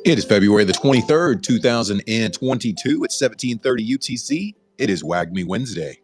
It is February the 23rd, 2022. It's 17:30 UTC. It is WAGMI Wednesday.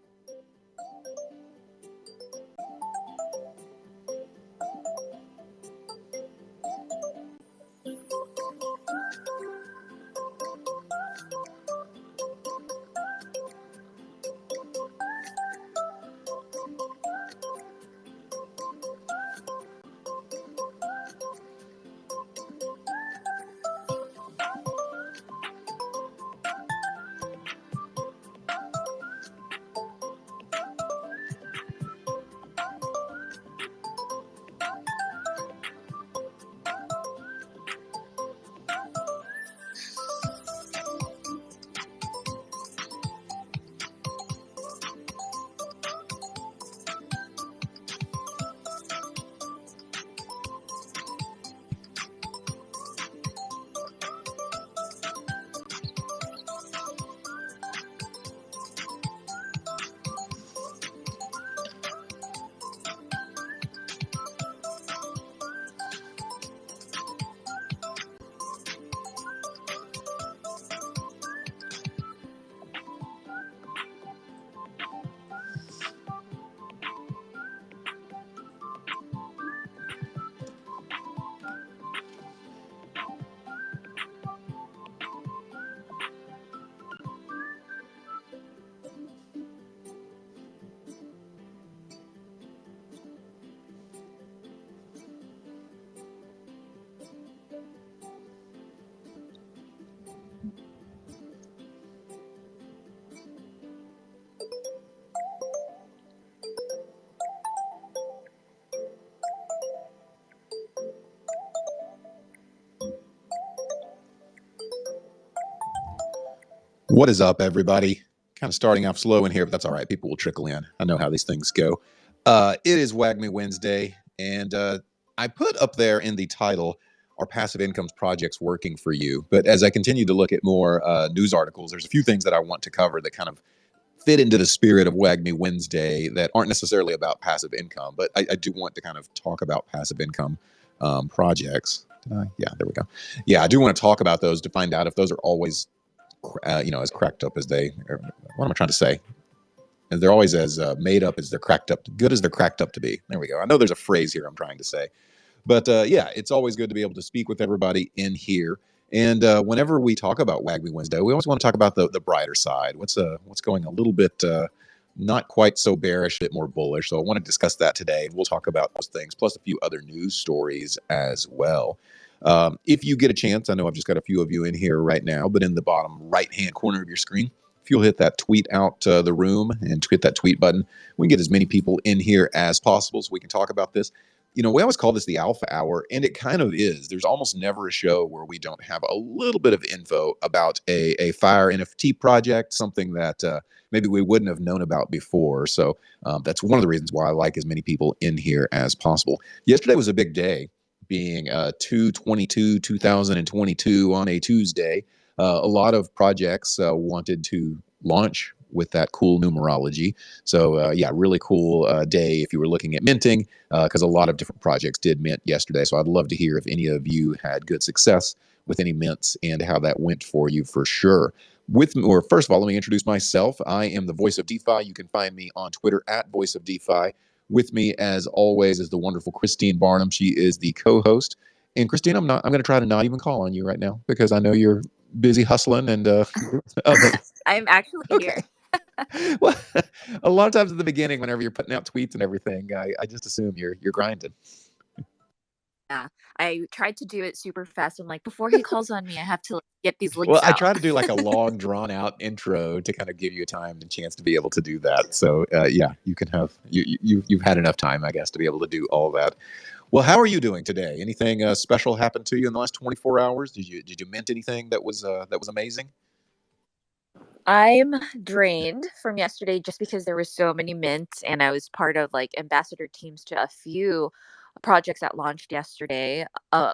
What is up, everybody? Kind of starting off slow in here, but that's all right. People will trickle in. I know how these things go. It is WAGMI Wednesday, and I put up there in the title, "Are Passive Incomes Projects Working for You?" But as I continue to look at more news articles, there's a few things that I want to cover that kind of fit into the spirit of WAGMI Wednesday that aren't necessarily about passive income, but I do want to kind of talk about passive income projects. Yeah, there we go. Yeah, I do want to talk about those to find out if those are always as cracked up as they, or what am I trying to say? And they're always as made up as they're cracked up, good as they're cracked up to be. There we go. I know there's a phrase here I'm trying to say, but yeah, it's always good to be able to speak with everybody in here. And whenever we talk about WAGMI Wednesday, we always want to talk about the brighter side. What's going a little bit not quite so bearish, a bit more bullish. So I want to discuss that today. We'll talk about those things, plus a few other news stories as well. If you get a chance, I know I've just got a few of you in here right now, but in the bottom right-hand corner of your screen, if you'll hit that tweet out the room and hit that tweet button, we can get as many people in here as possible so we can talk about this. You know, we always call this the Alpha Hour, and it kind of is. There's almost never a show where we don't have a little bit of info about a fire NFT project, something that maybe we wouldn't have known about before. So that's one of the reasons why I like as many people in here as possible. Yesterday was a big day, being 2/22/2022 on a Tuesday. A lot of projects wanted to launch with that cool numerology. So yeah, really cool day if you were looking at minting, because a lot of different projects did mint yesterday. So I'd love to hear if any of you had good success with any mints and how that went for you for sure. First of all, let me introduce myself. I am the Voice of DeFi. You can find me on Twitter at Voice of DeFi. With me, as always, is the wonderful Christine Barnum. She is the co-host. And Christine, I'm going to try to not even call on you right now because I know you're busy hustling and I'm actually okay. here. Well, a lot of times at the beginning, whenever you're putting out tweets and everything, I just assume you're grinding. Yeah, I tried to do it super fast. I'm like, before he calls on me, I have to get these links Well, I out. try to do like a long, drawn out intro to kind of give you a time and chance to be able to do that. So yeah, you can have you've had enough time, I guess, to be able to do all that. Well, how are you doing today? Anything special happened to you in the last 24 hours? Did you mint anything that was amazing? I'm drained from yesterday just because there were so many mints, and I was part of like ambassador teams to a few projects that launched yesterday,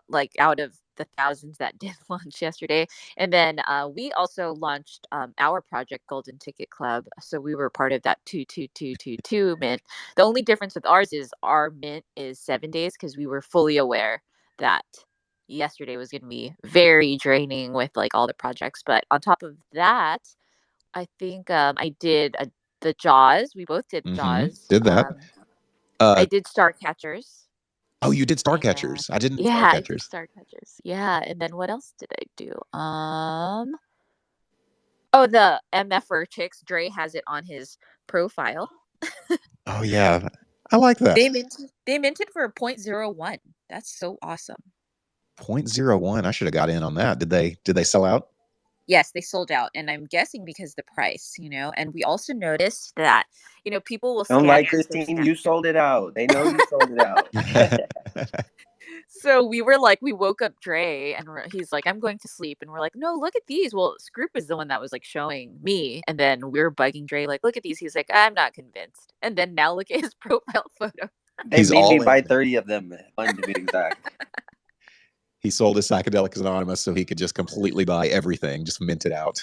like out of the thousands that did launch yesterday. And then we also launched our project Golden Ticket Club. So we were part of that 22222 mint. The only difference with ours is our mint is 7 days because we were fully aware that yesterday was going to be very draining with like all the projects. But on top of that, I think I did the Jaws. We both did Jaws. Did that. I did Star Catchers. Oh, you did Star And, Catchers. I didn't yeah, Star I did Catchers. Star Catchers. Yeah, and then what else did I do? Oh, the MFR chicks. Dre has it on his profile. Oh yeah, I like that. They minted for 0.01. That's so awesome. 0.01. I should have got in on that. Did they sell out? Yes, they sold out, and I'm guessing because the price, and we also noticed that, people will Don't scan lie, into their Christine. Snap. You sold it out. They know you sold it out. So we woke up Dre, and he's like, I'm going to sleep. And we're like, no, look at these. Well, Scroop is the one that was like showing me. And then we were bugging Dre, like, look at these. He's like, I'm not convinced. And then now look at his profile photo. They He's made me all buy in. 30 of them, one to be exact. He sold his Psychedelics Anonymous so he could just completely buy everything, just mint it out.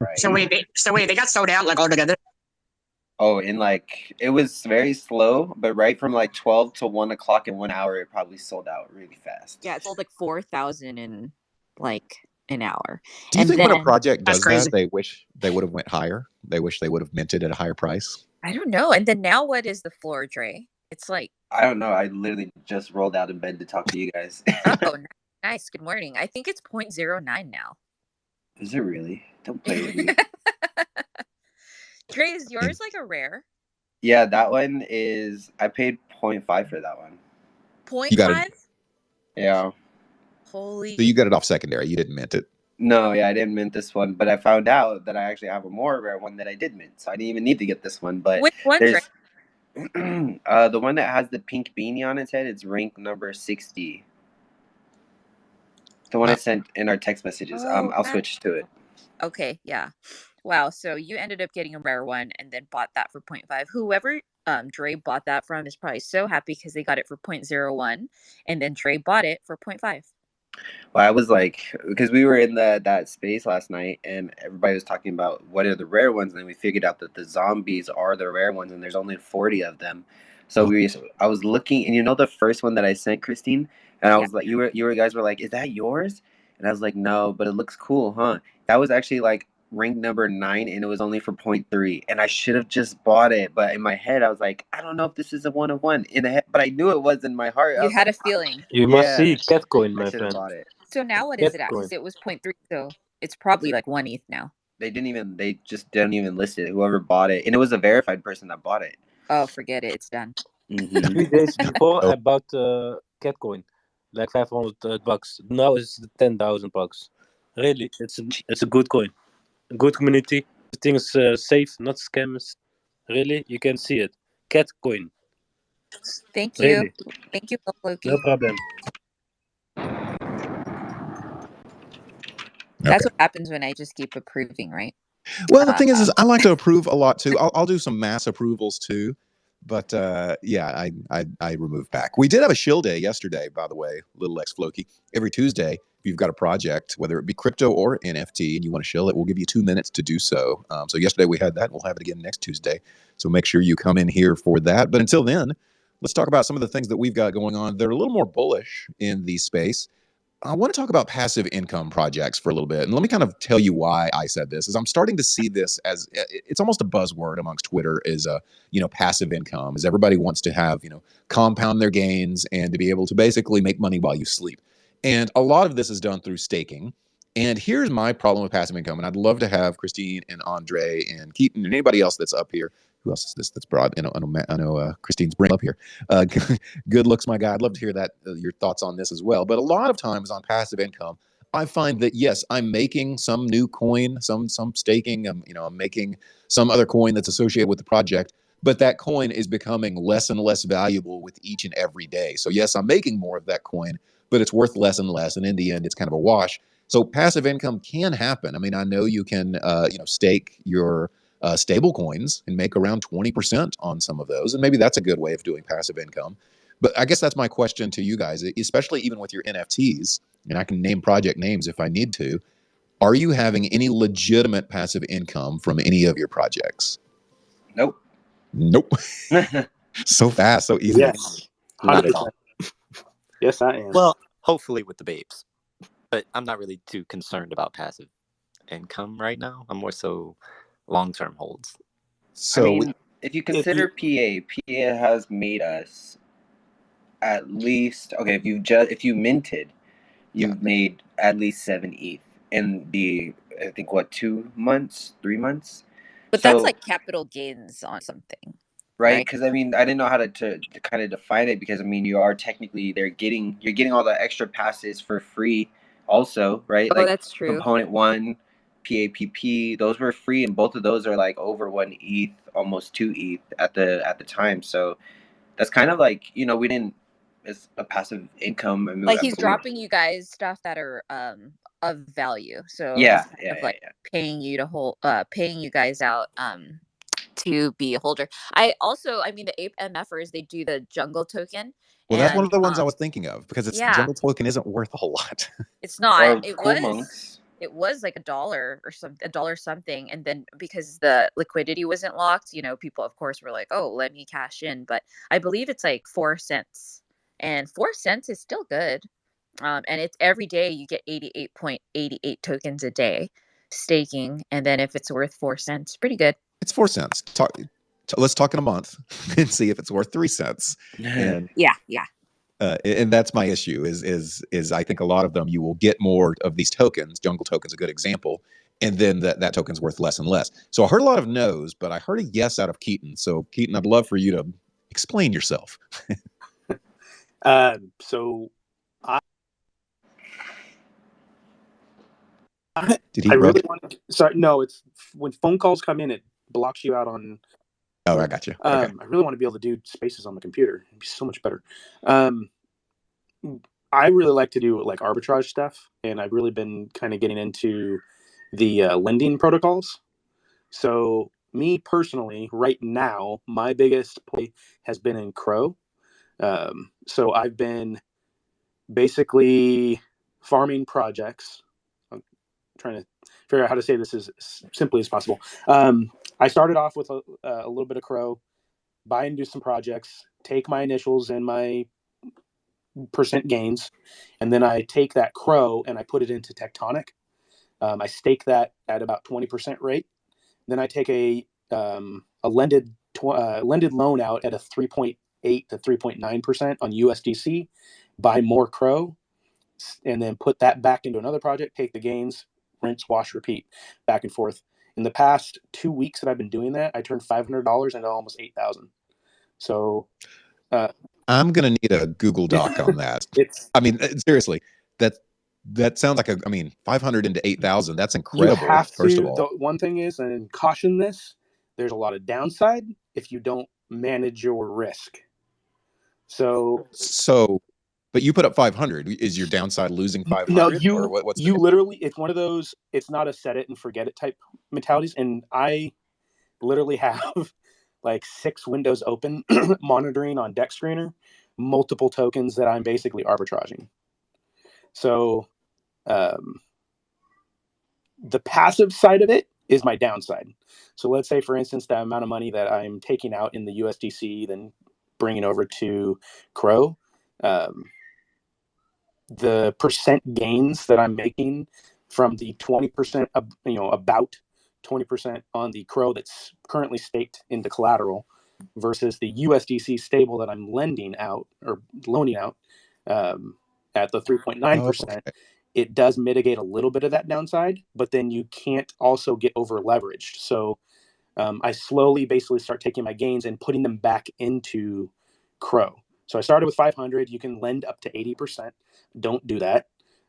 Right. So wait, they got sold out like all together? Oh, and like it was very slow, but right from like 12 to 1 o'clock in 1 hour, it probably sold out really fast. Yeah, it sold like 4,000 in like an hour. Do you And think when then a project That's does crazy. that, they wish they would have went higher? They wish they would have minted at a higher price? I don't know. And then now what is the floor, Dre? It's like, I don't know. I literally just rolled out of bed to talk to you guys. oh, nice. Good morning. I think it's 0.09 now. Is it really? Don't play with me. Dre, is yours like a rare? Yeah, that one is. I paid 0.5 for that one. 0.5? Yeah. Holy. So you got it off secondary. You didn't mint it. No, yeah, I didn't mint this one, but I found out that I actually have a more rare one that I did mint, so I didn't even need to get this one. But which one, Dre? there's the one that has the pink beanie on its head. It's rank number 60. The one I sent in our text messages. I'll switch to it. Okay, yeah. Wow, so you ended up getting a rare one and then bought that for 0.5. Whoever Dre bought that from is probably so happy because they got it for 0.01 and then Dre bought it for 0.5. Well, I was like, because we were in that space last night, and everybody was talking about what are the rare ones, and then we figured out that the zombies are the rare ones, and there's only 40 of them. So I was looking, and you know the first one that I sent, Christine, and I was like, you guys were like, is that yours? And I was like, no, but it looks cool, huh? That was actually like rank number 9, and it was only for 0.3, and I should have just bought it, but in my head I was like, I don't know if this is a 1 of 1 in the head, but I knew it was in my heart. You had a feeling. You must see Catcoin, I my should have friend. bought it. So now what is it at? Because it was 0.3, so it's probably like 1 ETH now. They just didn't even list it. Whoever bought it, and it was a verified person that bought it. Oh, forget it. It's done. 3 days before, I bought Catcoin, like $500. Now it's $10,000. Really, it's a good coin, a good community. Everything's safe, not scams. Really, you can see it. Catcoin. Thank you. Really. Thank you, Loki. No problem. That's what happens when I just keep approving, right? Well, the thing is I like to approve a lot too. I'll do some mass approvals too, but yeah, I remove back. We did have a shill day yesterday, by the way, little X Floki. Every Tuesday, if you've got a project, whether it be crypto or NFT, and you want to shill it, we'll give you 2 minutes to do so. So yesterday we had that, and we'll have it again next Tuesday. So make sure you come in here for that. But until then, let's talk about some of the things that we've got going on. They're a little more bullish in the space. I want to talk about passive income projects for a little bit. And let me kind of tell you why I said this. Is I'm starting to see this as it's almost a buzzword amongst Twitter is passive income, as everybody wants to have, compound their gains and to be able to basically make money while you sleep. And a lot of this is done through staking. And here's my problem with passive income. And I'd love to have Christine and Andre and Keaton and anybody else that's up here. Who else is this that's broad? I know Christine's bring up here. Good looks, my guy. I'd love to hear that your thoughts on this as well. But a lot of times on passive income, I find that yes, I'm making some new coin, some staking. I'm making some other coin that's associated with the project, but that coin is becoming less and less valuable with each and every day. So yes, I'm making more of that coin, but it's worth less and less, and in the end, it's kind of a wash. So passive income can happen. I mean, I know you can stake your stable coins and make around 20% on some of those. And maybe that's a good way of doing passive income. But I guess that's my question to you guys, especially even with your NFTs, and I can name project names if I need to. Are you having any legitimate passive income from any of your projects? Nope. So fast, so easy. Yes. 100%. Yes, I am. Well, hopefully with the babes. But I'm not really too concerned about passive income right now. I'm more so long-term holds. So I mean, if you consider PA has made us at least okay. If you minted, you've made at least 7 ETH in the I think what 2 months, 3 months. But that's like capital gains on something, right? Because I mean, I didn't know how to kind of define it because I mean, you are technically you're getting all the extra passes for free, also, right? Oh, that's true. Component 1, PAPP, those were free, and both of those are like over 1 ETH, almost 2 ETH at the time. So that's kind of like we didn't. It's a passive income. I mean, like he's dropping you guys stuff that are of value. So he's kind of like paying you to hold, paying you guys out to be a holder. I mean, the Ape MFers, they do the jungle token. Well, that's one of the ones I was thinking of because it's jungle token isn't worth a whole lot. It's not. It was like $1 or something, $1 something, and then because the liquidity wasn't locked, people of course were like, "Oh, let me cash in." But I believe it's like 4 cents, and 4 cents is still good. And it's every day you get 88.88 tokens a day staking, and then if it's worth 4 cents, pretty good. It's 4 cents. Let's talk in a month and see if it's worth 3 cents. And yeah. And that's my issue is I think a lot of them you will get more of these tokens. Jungle token's a good example, and then that token's worth less and less. So I heard a lot of no's, but I heard a yes out of Keaton. So Keaton, I'd love for you to explain yourself. So Did he? I really want to. Sorry, no. It's when phone calls come in, it blocks you out on. Oh, I got you. Okay. I really want to be able to do spaces on the computer. It'd be so much better. I really like to do like arbitrage stuff, and I've really been kind of getting into the lending protocols. So me personally, right now, my biggest play has been in Crow. So I've been basically farming projects. I'm trying to figure out how to say this as simply as possible. I started off with a little bit of Crow, buy into some projects, take my initials and my percent gains, and then I take that Crow and I put it into Tectonic. I stake that at about 20% rate. Then I take a lended loan out at a 3.8 to 3.9% on USDC, buy more Crow, and then put that back into another project, take the gains, rinse, wash, repeat, back and forth. In the past 2 weeks that I've been doing that, I turned $500 into almost $8,000. So I'm gonna need a Google Doc on that. I mean, seriously, that sounds like 500 into 8,000. That's incredible. You have first of all, the one thing is, and caution this, there's a lot of downside if you don't manage your risk. So, but you put up 500. Is your downside losing 500? No, what's literally, it's one of those, it's not a set it and forget it type mentalities. And I literally have like 6 windows open monitoring on Deck Screener, multiple tokens that I'm basically arbitraging. So the passive side of it is my downside. So let's say, for instance, the amount of money that I'm taking out in the USDC, then bringing over to Crow, the percent gains that I'm making from the 20%, about 20% on the Crow that's currently staked into collateral versus the USDC stable that I'm lending out or loaning out at the 3.9%. It does mitigate a little bit of that downside, but then you can't also get over leveraged. So I slowly basically start taking my gains and putting them back into Crow. So I started with 500. You can lend up to 80%. Don't do that.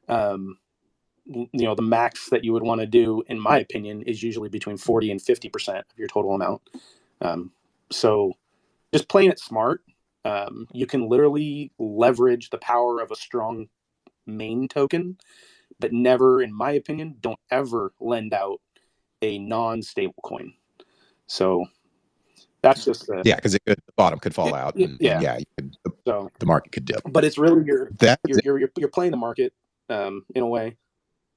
The max that you would want to do, in my opinion, is usually between 40 and 50% of your total amount. So just playing it smart, you can literally leverage the power of a strong main token, but never, in my opinion, don't ever lend out a non-stable coin. So that's just because the bottom could fall out, and the market could dip. But it's really you're playing the market in a way.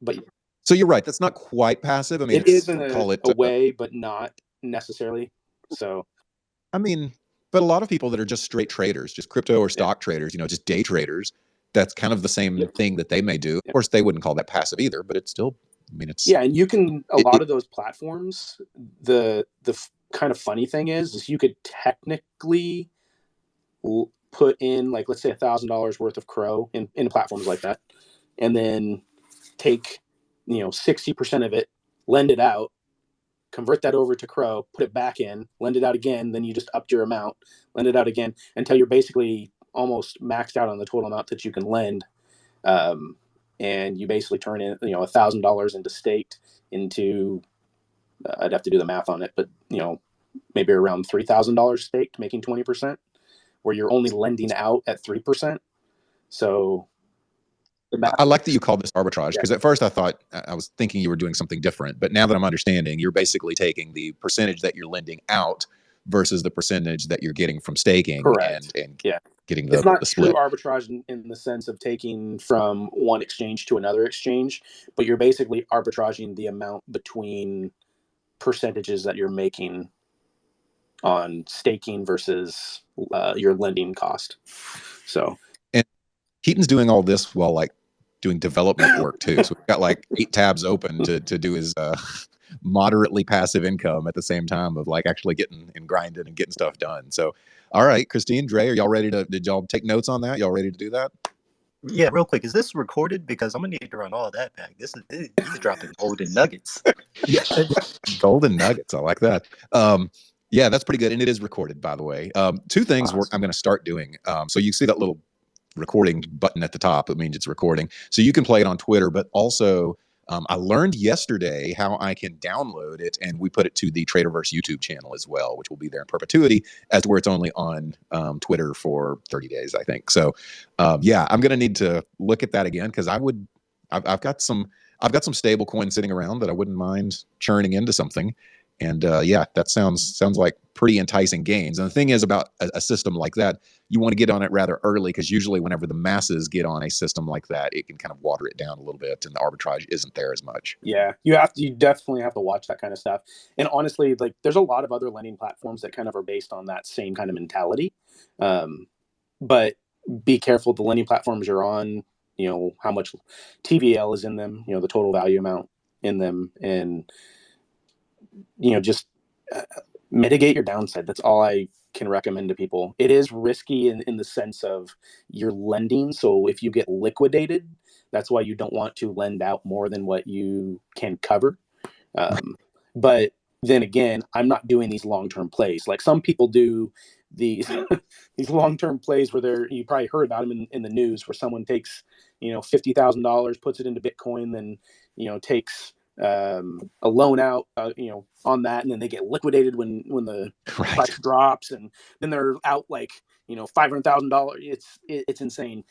But so you're right. That's not quite passive. I mean, it is in a way, but not necessarily. So but a lot of people that are just straight traders, just crypto or stock traders, just day traders, that's kind of the same thing that they may do. Of course, they wouldn't call that passive either, but it's still, I mean, it's and you can a lot of those platforms. The kind of funny thing is you could technically put in, like, let's say $1,000 worth of Crow in platforms like that, and then take 60% of it, lend it out, convert that over to Crow, put it back in, lend it out again, then you just upped your amount, lend it out again until you're basically almost maxed out on the total amount that you can lend. And you basically turn in $1,000 into staked into I'd have to do the math on it, but maybe around $3,000 staked, making 20%, where you're only lending out at 3%. So I like that you called this arbitrage, because at first I was thinking you were doing something different, but now that I'm understanding, you're basically taking the percentage that you're lending out versus the percentage that you're getting from staking. Correct. And Yeah. getting It's not the split. true arbitrage in the sense of taking from one exchange to another exchange, but you're basically arbitraging the amount between percentages that you're making on staking versus your lending cost. So, and Keaton's doing all this while like doing development work too. So we've got like 8 tabs open to do his moderately passive income at the same time of like actually getting and grinding and getting stuff done. So, all right, Christine, Dre, are y'all ready did y'all take notes on that? Y'all ready to do that? Yeah, real quick, is this recorded? Because I'm gonna need to run all that back. He's dropping golden nuggets. Yeah, golden nuggets. I like that. Yeah, that's pretty good, and it is recorded, by the way. 2 things awesome. I'm going to start doing. So you see that little recording button at the top. It means it's recording, so you can play it on Twitter. But also, I learned yesterday how I can download it, and we put it to the Traderverse YouTube channel as well, which will be there in perpetuity, as to where it's only on Twitter for 30 days, I think. So, yeah, I'm going to need to look at that again, because I've got some stable coins sitting around that I wouldn't mind churning into something. And yeah, that sounds like pretty enticing gains. And the thing is about a system like that, you want to get on it rather early, because usually whenever the masses get on a system like that, it can kind of water it down a little bit, and the arbitrage isn't there as much. Yeah, you definitely have to watch that kind of stuff. And honestly, like, there's a lot of other lending platforms that kind of are based on that same kind of mentality. But be careful, the lending platforms you're on, how much TVL is in them, the total value amount in them, and just mitigate your downside. That's all I can recommend to people. It is risky in the sense of you're lending. So if you get liquidated, that's why you don't want to lend out more than what you can cover. But then again, I'm not doing these long-term plays. Like some people do these these long-term plays where you probably heard about them in the news, where someone takes, $50,000, puts it into Bitcoin, then, takes a loan out, on that, and then they get liquidated when the price drops, and then they're out like, $500,000. It's insane.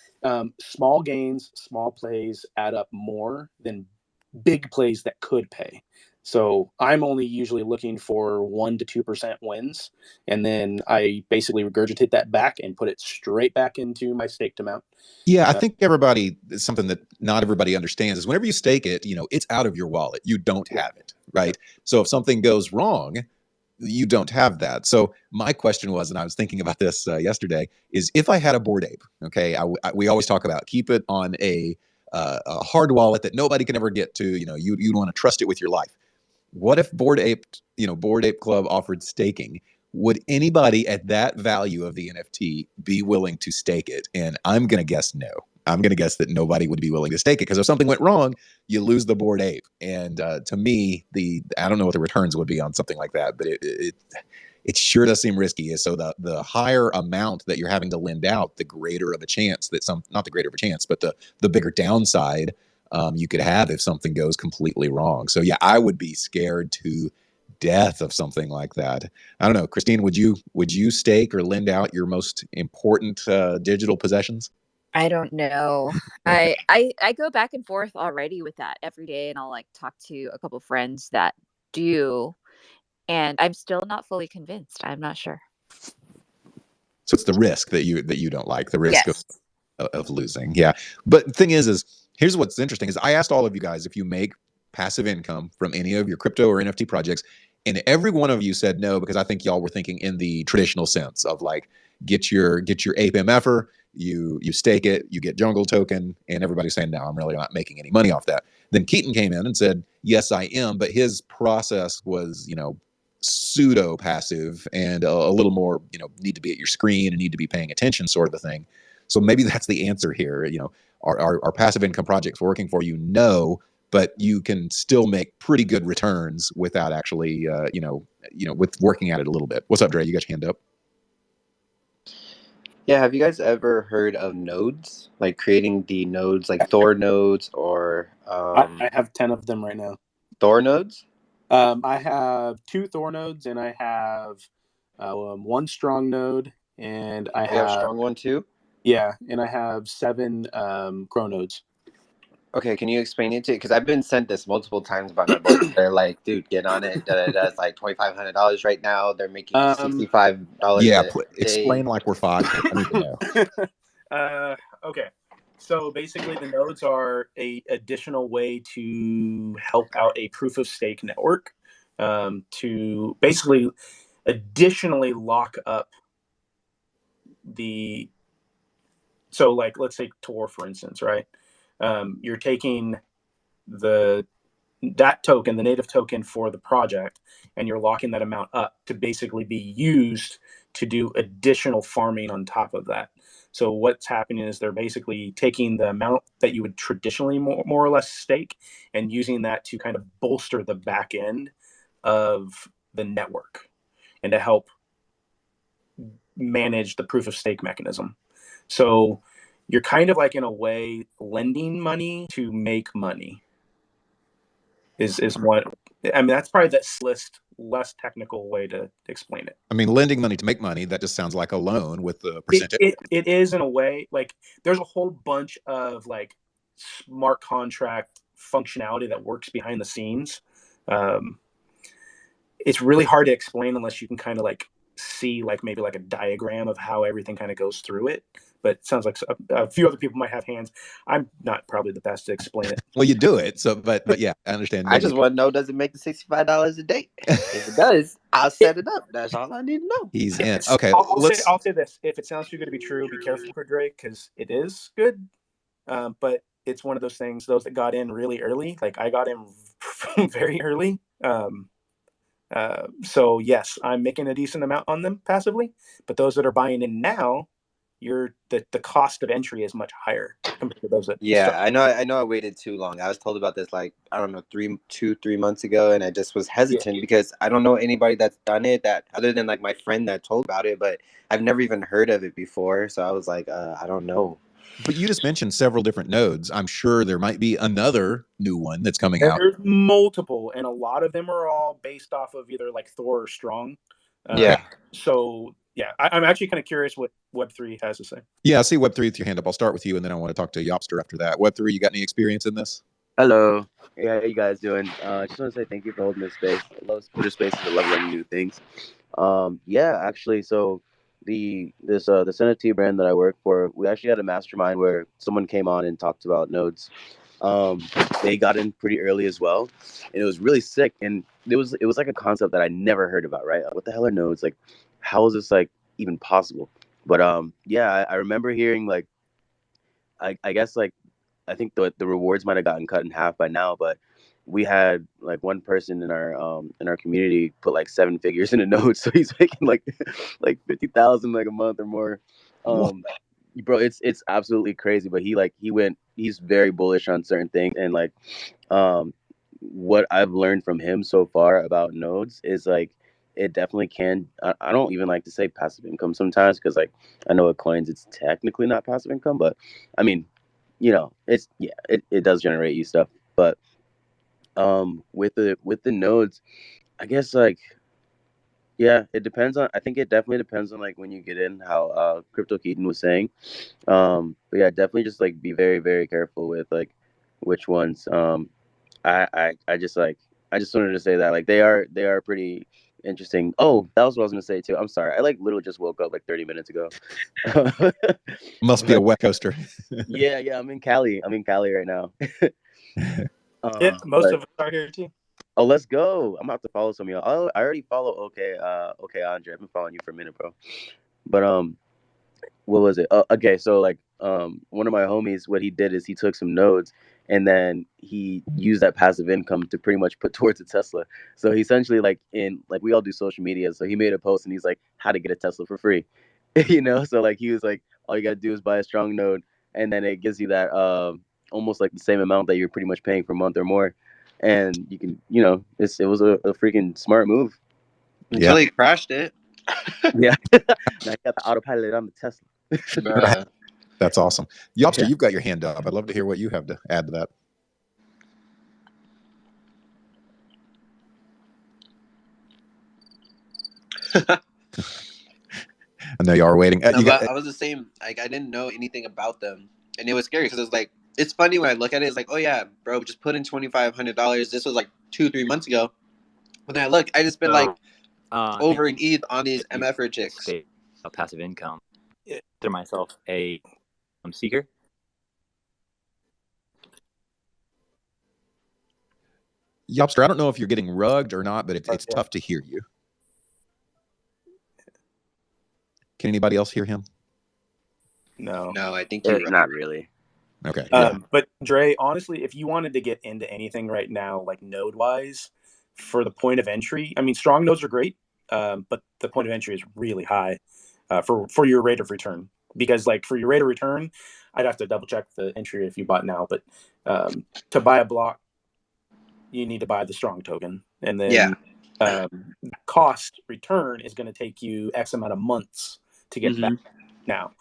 Small gains, small plays add up more than big plays that could pay. So I'm only usually looking for 1% to 2% wins, and then I basically regurgitate that back and put it straight back into my staked amount. Yeah, I think something that not everybody understands is whenever you stake it, it's out of your wallet. You don't have it, right? So if something goes wrong, you don't have that. So my question was, and I was thinking about this yesterday, is if I had a Bored Ape, okay, we always talk about keep it on a hard wallet that nobody can ever get to. You'd want to trust it with your life. What if Bored Ape Club offered staking? Would anybody at that value of the NFT be willing to stake it? And I'm going to guess no. I'm going to guess that nobody would be willing to stake it, because if something went wrong, you lose the Bored Ape. And to me, I don't know what the returns would be on something like that, but it sure does seem risky. So the higher amount that you're having to lend out, the greater of a chance that not the greater of a chance, but the bigger downside you could have if something goes completely wrong. So yeah, I would be scared to death of something like that. I don't know, Christine, would you stake or lend out your most important digital possessions? I don't know. I go back and forth already with that every day, and I'll like talk to a couple friends that do, and I'm still not fully convinced. I'm not sure. So it's the risk that you don't like, the risk of losing. Yeah. But the thing is here's what's interesting is I asked all of you guys if you make passive income from any of your crypto or NFT projects, and every one of you said no, because I think y'all were thinking in the traditional sense of like get your ape MFer, you stake it, you get jungle token, and everybody's saying, no, I'm really not making any money off that. Then Keaton came in and said, yes, I am, but his process was, pseudo passive and a little more, need to be at your screen and need to be paying attention sort of a thing. So maybe that's the answer here. Are passive income projects working for you? No, but you can still make pretty good returns without actually, with working at it a little bit. What's up, Dre? You got your hand up? Yeah, have you guys ever heard of nodes? Like creating the nodes, like Thor nodes or I have 10 of them right now. Thor nodes? I have 2 Thor nodes, and I have 1 strong node, and I You have a strong one too? Yeah, and I have 7 grow nodes. Okay, can you explain it to? Because I've been sent this multiple times by my boys. They're like, dude, get on it. It's like $2,500 right now. They're making $65 Yeah, a day. explain like we're 5. I need to know. Okay. So basically, the nodes are a additional way to help out a proof of stake network to basically additionally lock up the. So, like, let's take Tor for instance, right? You're taking that token, the native token for the project, and you're locking that amount up to basically be used to do additional farming on top of that. So what's happening is they're basically taking the amount that you would traditionally more or less stake and using that to kind of bolster the back end of the network and to help manage the proof of stake mechanism. So you're kind of like, in a way, lending money to make money. Is what I mean. That's probably the less technical way to explain it. I mean, lending money to make money, that just sounds like a loan with the percentage. It is, in a way. Like, there's a whole bunch of like smart contract functionality that works behind the scenes. It's really hard to explain unless you can kind of like see like maybe like a diagram of how everything kind of goes through it. But it sounds like a few other people might have hands. I'm not probably the best to explain it. Well, you do it. So, but yeah, I understand. I just want to know, does it make the $65 a day? If it does, I'll set it up. That's all I need to know. He's in. Okay, I'll say this. If it sounds too good to be true, be careful for Drake, because it is good. But it's one of those things, those that got in really early, like I got in very early. So yes, I'm making a decent amount on them passively, but those that are buying in now, the cost of entry is much higher compared to those that I know I waited too long. I was told about this like, I don't know, 3 months ago, and I just was hesitant because I don't know anybody that's done it, that other than like my friend that told about it, but I've never even heard of it before. So I was like, I don't know. But you just mentioned several different nodes. I'm sure there might be another new one that's coming out. There's multiple, and a lot of them are all based off of either like Thor or Strong. So yeah, I'm actually kind of curious what Web3 has to say. Yeah, I see Web3 with your hand up. I'll start with you, and then I want to talk to Yopster after that. Web3, you got any experience in this? Hello. Yeah, how you guys doing? I just want to say thank you for holding this space. I love Twitter Spaces. I love learning new things. Yeah, actually, so this NFT brand that I work for, we actually had a mastermind where someone came on and talked about nodes. They got in pretty early as well, and it was really sick. And it was like a concept that I never heard about. Right? What the hell are nodes? Like, how is this like even possible? But yeah, I remember hearing like, I guess like, I think the rewards might have gotten cut in half by now, but we had like one person in our community put like 7 figures in a node, so he's making like 50,000 like a month or more. Bro, it's absolutely crazy. But he's very bullish on certain things, and like what I've learned from him so far about nodes is like it definitely can. I don't even like to say passive income sometimes, because like I know with coins it's technically not passive income, but I mean, it does generate you stuff. But with the nodes, I guess like, yeah, it depends on, I think it definitely depends on like when you get in, how Crypto Keaton was saying. But yeah, definitely just like be very, very careful with like which ones. I just wanted to say that like they are pretty interesting. Oh, that was what I was gonna say too. I'm sorry. I like literally just woke up like 30 minutes ago. Must be a wet coaster. Yeah, I'm in Cali. Right now. Yeah, most of us are here too. Oh, let's go. I'm about to follow some of y'all. I already follow. Okay, Andre. I've been following you for a minute, bro. But what was it? Okay, so like one of my homies, what he did is he took some nodes and then he used that passive income to pretty much put towards a Tesla. So he essentially like we all do social media, so he made a post and he's like how to get a Tesla for free. So like he was like all you got to do is buy a strong node and then it gives you that almost like the same amount that you're pretty much paying per month or more. And you can, it was a freaking smart move. Until he crashed it. Yeah. Now you got the autopilot on the Tesla. Bruh. That's awesome. Yopster, Yeah. you've got your hand up. I'd love to hear what you have to add to that. I know you are waiting. No, but I was the same. Like I didn't know anything about them, and it was scary because it was like it's funny when I look at it. It's like, oh yeah, bro, just put in $2,500. This was like 2-3 months ago. When I look, I just spent like over an ETH on these MFR chicks. Passive income. Consider myself a seeker. Yopster, I don't know if you're getting rugged or not, but it's tough to hear you. Can anybody else hear him? No, I think you're right. Not really. Okay. Yeah. But Dre, honestly, if you wanted to get into anything right now, like node wise, for the point of entry, I mean, strong nodes are great, but the point of entry is really high for your rate of return. Because like for your rate of return, I'd have to double check the entry if you bought now, but to buy a block, you need to buy the strong token, and then cost return is going to take you X amount of months to get back. Now,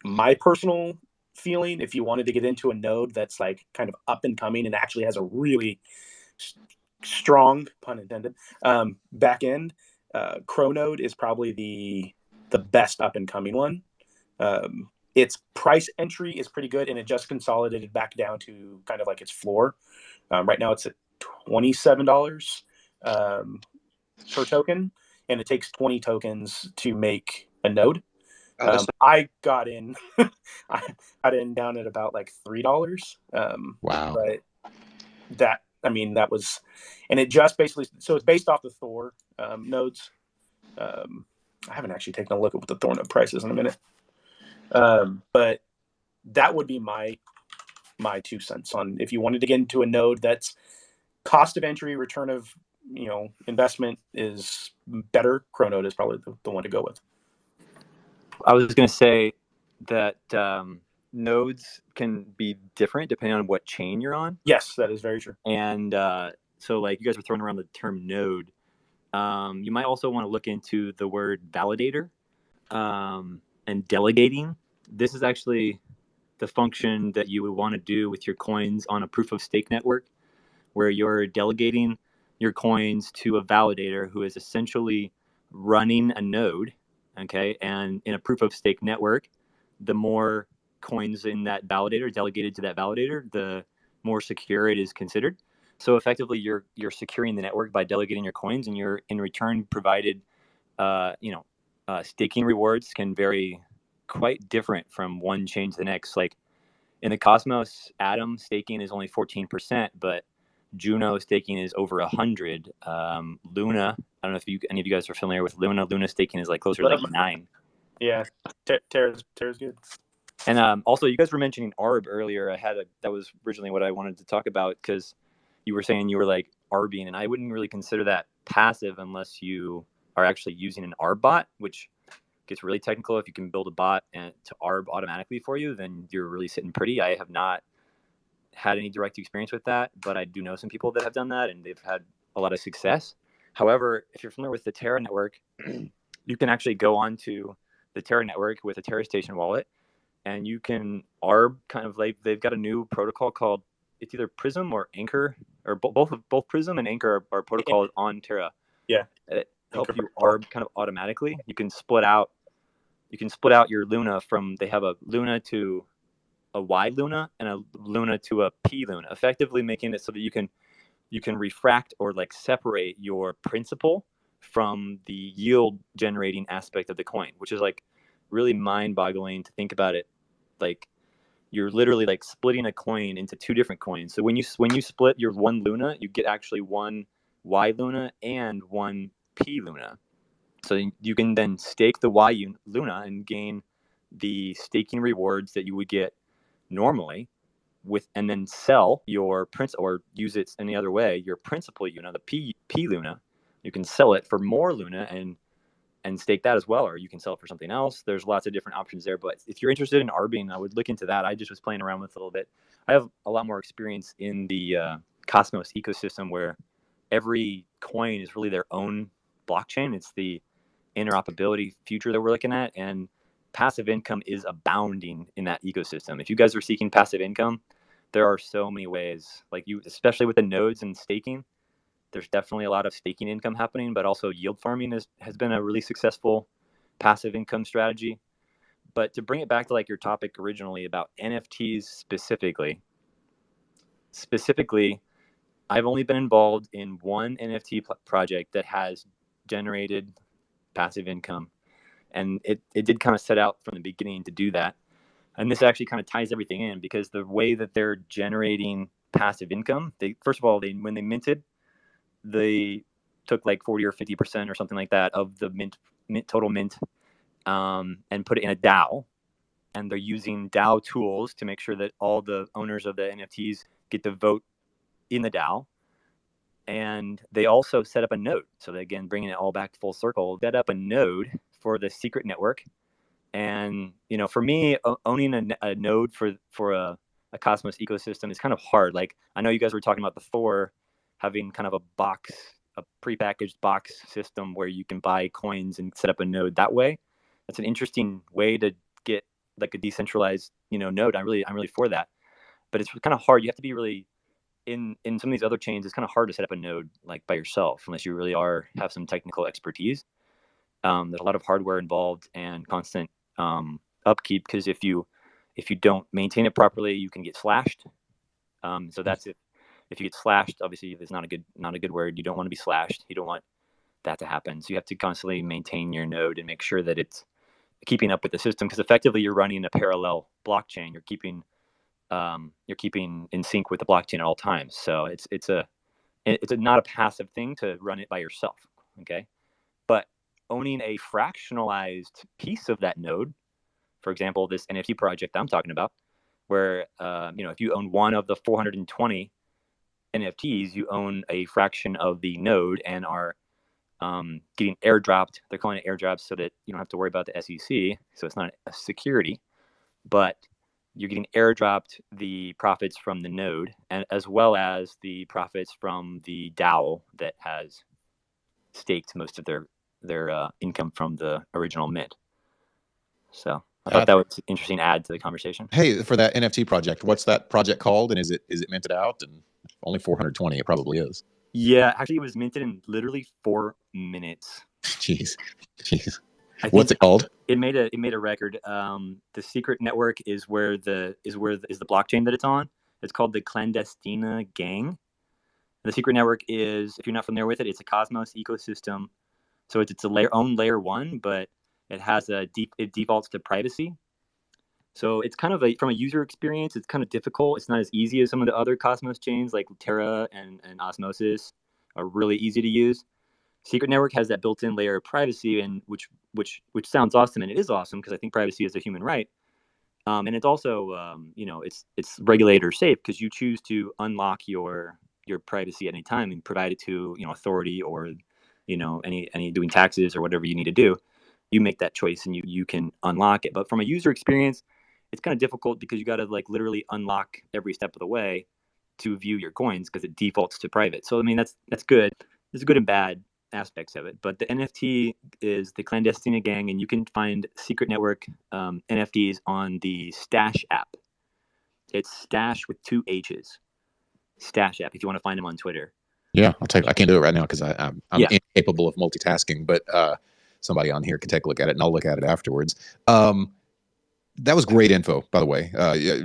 my personal feeling, if you wanted to get into a node that's like kind of up and coming and actually has a really strong, pun intended, back end, Chronode is probably the best up and coming one. Its price entry is pretty good, and it just consolidated back down to kind of like its floor. Right now it's at $27 per token, and it takes 20 tokens to make a node. I got in I got in down at about like $3. Wow. But that was, and it just basically, so it's based off the Thor nodes. I haven't actually taken a look at what the Thor node price is in a minute. But that would be my 2 cents on if you wanted to get into a node that's cost of entry, return of investment is better. Chronode is probably the one to go with. I was going to say that nodes can be different depending on what chain you're on. Yes, that is very true. And so like you guys were throwing around the term node. You might also want to look into the word validator and delegating. This is actually the function that you would want to do with your coins on a proof of stake network, where you're delegating your coins to a validator who is essentially running a node. Okay. And in a proof of stake network, the more coins in that validator delegated to that validator, the more secure it is considered. So effectively, you're securing the network by delegating your coins, and you're in return provided, staking rewards can vary quite different from one chain to the next. Like in the Cosmos, Atom staking is only 14%, but Juno staking is over 100. Luna, I don't know if any of you guys are familiar with Luna. Luna staking is like closer to like 9. Yeah, Terra's good. And also, you guys were mentioning ARB earlier. That was originally what I wanted to talk about, because you were saying you were like ARBing, and I wouldn't really consider that passive unless you are actually using an ARB bot, which gets really technical. If you can build a bot and to ARB automatically for you, then you're really sitting pretty. I have not had any direct experience with that, but I do know some people that have done that, and they've had a lot of success. However, if you're familiar with the Terra network, you can actually go onto the Terra network with a Terra Station wallet, and you can ARB kind of like, they've got a new protocol called, it's either Prism or Anchor, or both Prism and Anchor are protocols on Terra. Yeah, it helps you ARB kind of automatically. You can split out your Luna from, they have a Luna to a Y Luna and a Luna to a P Luna, effectively making it so that you can refract or like separate your principal from the yield generating aspect of the coin, which is like really mind boggling to think about it. Like you're literally like splitting a coin into 2 different coins. So when you split your 1 Luna, you get actually 1 Y Luna and 1 P Luna. So you can then stake the Luna and gain the staking rewards that you would get normally and then sell your or use it any other way, your principal Luna, the P Luna. You can sell it for more Luna and stake that as well, or you can sell it for something else. There's lots of different options there, but if you're interested in arbing, I would look into that. I just was playing around with it a little bit. I have a lot more experience in the Cosmos ecosystem, where every coin is really their own blockchain. It's the interoperability future that we're looking at, and passive income is abounding in that ecosystem. If you guys are seeking passive income, there are so many ways, like especially with the nodes and staking. There's definitely a lot of staking income happening, but also yield farming has been a really successful passive income strategy. But to bring it back to like your topic originally about NFTs specifically, I've only been involved in one NFT project that has generated passive income. And it did kind of set out from the beginning to do that. And this actually kind of ties everything in, because the way that they're generating passive income, first of all, when they minted, they took like 40 or 50% or something like that of the total mint, and put it in a DAO. And they're using DAO tools to make sure that all the owners of the NFTs get to vote in the DAO. And they also set up a node. So again, bringing it all back full circle, set up a node for the secret network. And for me, owning a node for a Cosmos ecosystem is kind of hard. Like, I know you guys were talking about the Thor having kind of a prepackaged box system where you can buy coins and set up a node that way. That's an interesting way to get like a decentralized, node. I'm really for that. But it's kind of hard. You have to be really in some of these other chains. It's kind of hard to set up a node like by yourself unless you really have some technical expertise. There's a lot of hardware involved and constant upkeep, because if you don't maintain it properly, you can get slashed. So that's it. If you get slashed, obviously it's not a good word. You don't want to be slashed. You don't want that to happen. So you have to constantly maintain your node and make sure that it's keeping up with the system, because effectively you're running a parallel blockchain. You're keeping in sync with the blockchain at all times. So it's not a passive thing to run it by yourself. Okay, but owning a fractionalized piece of that node, for example, this NFT project I'm talking about, where if you own one of the 420 NFTs, you own a fraction of the node and are getting airdropped. They're calling it airdrops so that you don't have to worry about the SEC. So it's not a security, but you're getting airdropped the profits from the node, and as well as the profits from the DAO that has staked most of their income from the original mint. So I thought that was an interesting add to the conversation. Hey, for that NFT project, what's that project called, and is it minted out? And only 420, it probably is. Yeah, actually, it was minted in literally 4 minutes. Jeez. What's it called? It made a record. The secret network is the blockchain that it's on. It's called the Clandestina Gang. The secret network is, if you're not familiar with it, it's a Cosmos ecosystem. So it's own layer 1, but it has it defaults to privacy. So it's kind of from a user experience, it's kind of difficult. It's not as easy as some of the other Cosmos chains like Terra and Osmosis are really easy to use. Secret Network has that built-in layer of privacy, and which sounds awesome, and it is awesome because I think privacy is a human right. And it's also it's regulator safe because you choose to unlock your privacy at any time and provide it to authority or any doing taxes or whatever you need to do. You make that choice and you can unlock it. But from a user experience, it's kind of difficult because you got to like literally unlock every step of the way to view your coins because it defaults to private. So I mean that's good. There's good and bad aspects of it, but the NFT is the Clandestina Gang, and you can find Secret Network NFTs on the Stash app. It's Stash with 2 H's. Stash app. If you want to find them on Twitter. Yeah, I can't do it right now because I'm incapable of multitasking. But somebody on here can take a look at it, and I'll look at it afterwards. That was great info, by the way.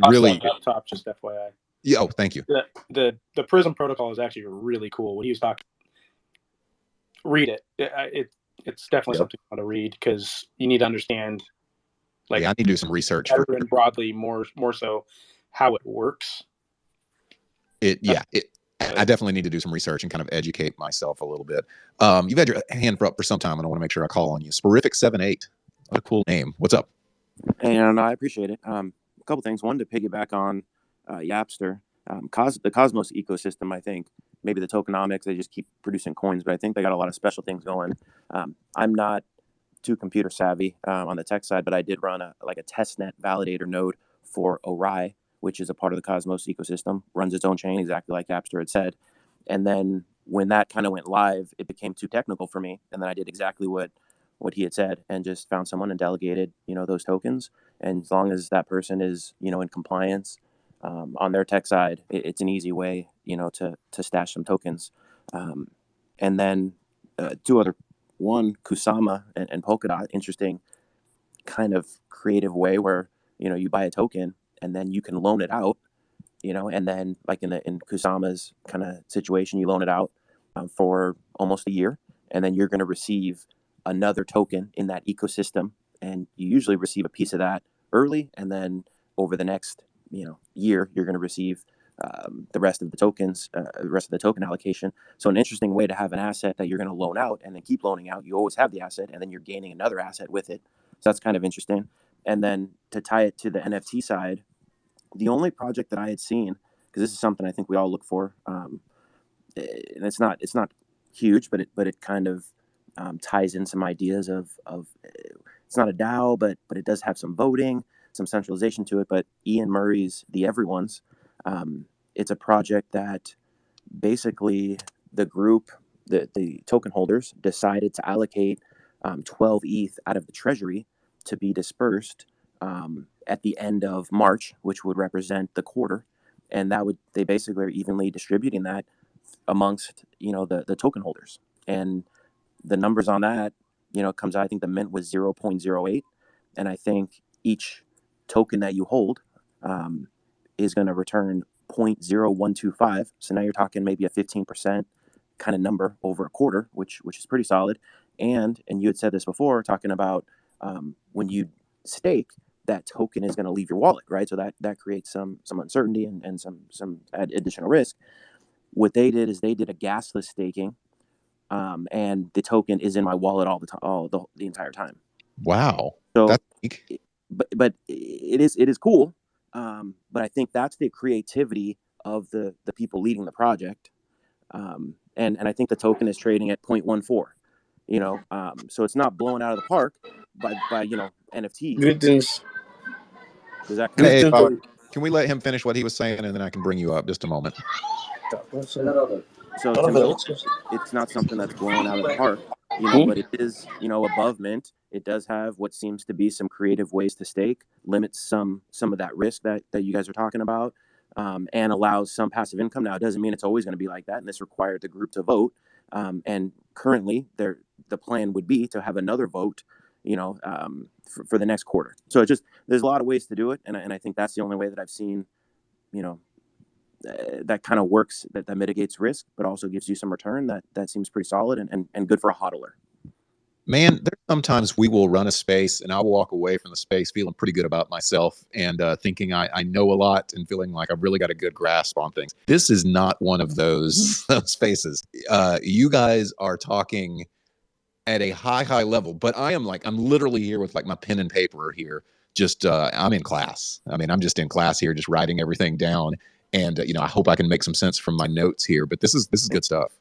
Really. Up top, just FYI. Yeah. Oh, thank you. The Prism protocol is actually really cool. When he was talking, read it. It's definitely something you want to read because you need to understand. Like, I need to do some research. Better and broadly, more so, how it works. It I definitely need to do some research and kind of educate myself a little bit. You've had your hand up for some time, and I want to make sure I call on you. Sporific78. What a cool name. What's up? Hey, no, I appreciate it. A couple things. One, to piggyback on Yapster, the Cosmos ecosystem, I think, maybe the tokenomics, they just keep producing coins, but I think they got a lot of special things going. I'm not too computer savvy on the tech side, but I did run a testnet validator node for Orion, which is a part of the Cosmos ecosystem, runs its own chain, exactly like Yapster had said. And then when that kind of went live, it became too technical for me. And then I did exactly what he had said and just found someone and delegated, those tokens. And as long as that person is, in compliance on their tech side, it's an easy way, to stash some tokens. And then two other, one, Kusama and Polkadot, interesting kind of creative way where, you buy a token and then you can loan it out, and then like in Kusama's kind of situation, you loan it out for almost a year, and then you're going to receive another token in that ecosystem, and you usually receive a piece of that early, and then over the next year you're going to receive the rest of the tokens, the rest of the token allocation. So an interesting way to have an asset that you're going to loan out and then keep loaning out. You always have the asset, and then you're gaining another asset with it. So that's kind of interesting. And then to tie it to the NFT side, the only project that I had seen, because this is something I think we all look for, and it's not huge, but it kind of ties in some ideas of it's not a DAO, but it does have some voting, some centralization to it. But Ian Murray's The Everyone's, it's a project that basically the group, the token holders, decided to allocate 12 ETH out of the treasury to be dispersed at the end of March, which would represent the quarter, and they basically are evenly distributing that amongst the token holders. And the numbers on that comes out, I think the mint was 0.08, and I think each token that you hold is going to return 0.0125. So now you're talking maybe a 15% kind of number over a quarter, which is pretty solid. And you had said this before, talking about when you stake, that token is going to leave your wallet, right? So that creates some uncertainty and some additional risk. What they did is they did a gasless staking, and the token is in my wallet all the time, the entire time. Wow. So, that's but it is cool. But I think that's the creativity of the people leading the project. And I think the token is trading at 0.14. So it's not blown out of the park by NFTs. Greetings. Does that Hey, Greetings. can we let him finish what he was saying, and then I can bring you up just a moment? So to me, it's not something that's blown out of the park, but it is, above mint. It does have what seems to be some creative ways to stake, limits some of that risk that you guys are talking about, and allows some passive income. Now, it doesn't mean it's always going to be like that, and this required the group to vote. And currently, the plan would be to have another vote, for the next quarter. So there's a lot of ways to do it, and I think that's the only way that I've seen, that kind of works, that mitigates risk, but also gives you some return that seems pretty solid and good for a hodler. Man, there's sometimes we will run a space and I'll walk away from the space feeling pretty good about myself and thinking I know a lot and feeling like I've really got a good grasp on things. This is not one of those spaces. You guys are talking at a high level, but I'm literally here with like my pen and paper here. Just I'm in class. I mean, I'm just in class here, just writing everything down. And I hope I can make some sense from my notes here. But this is good stuff.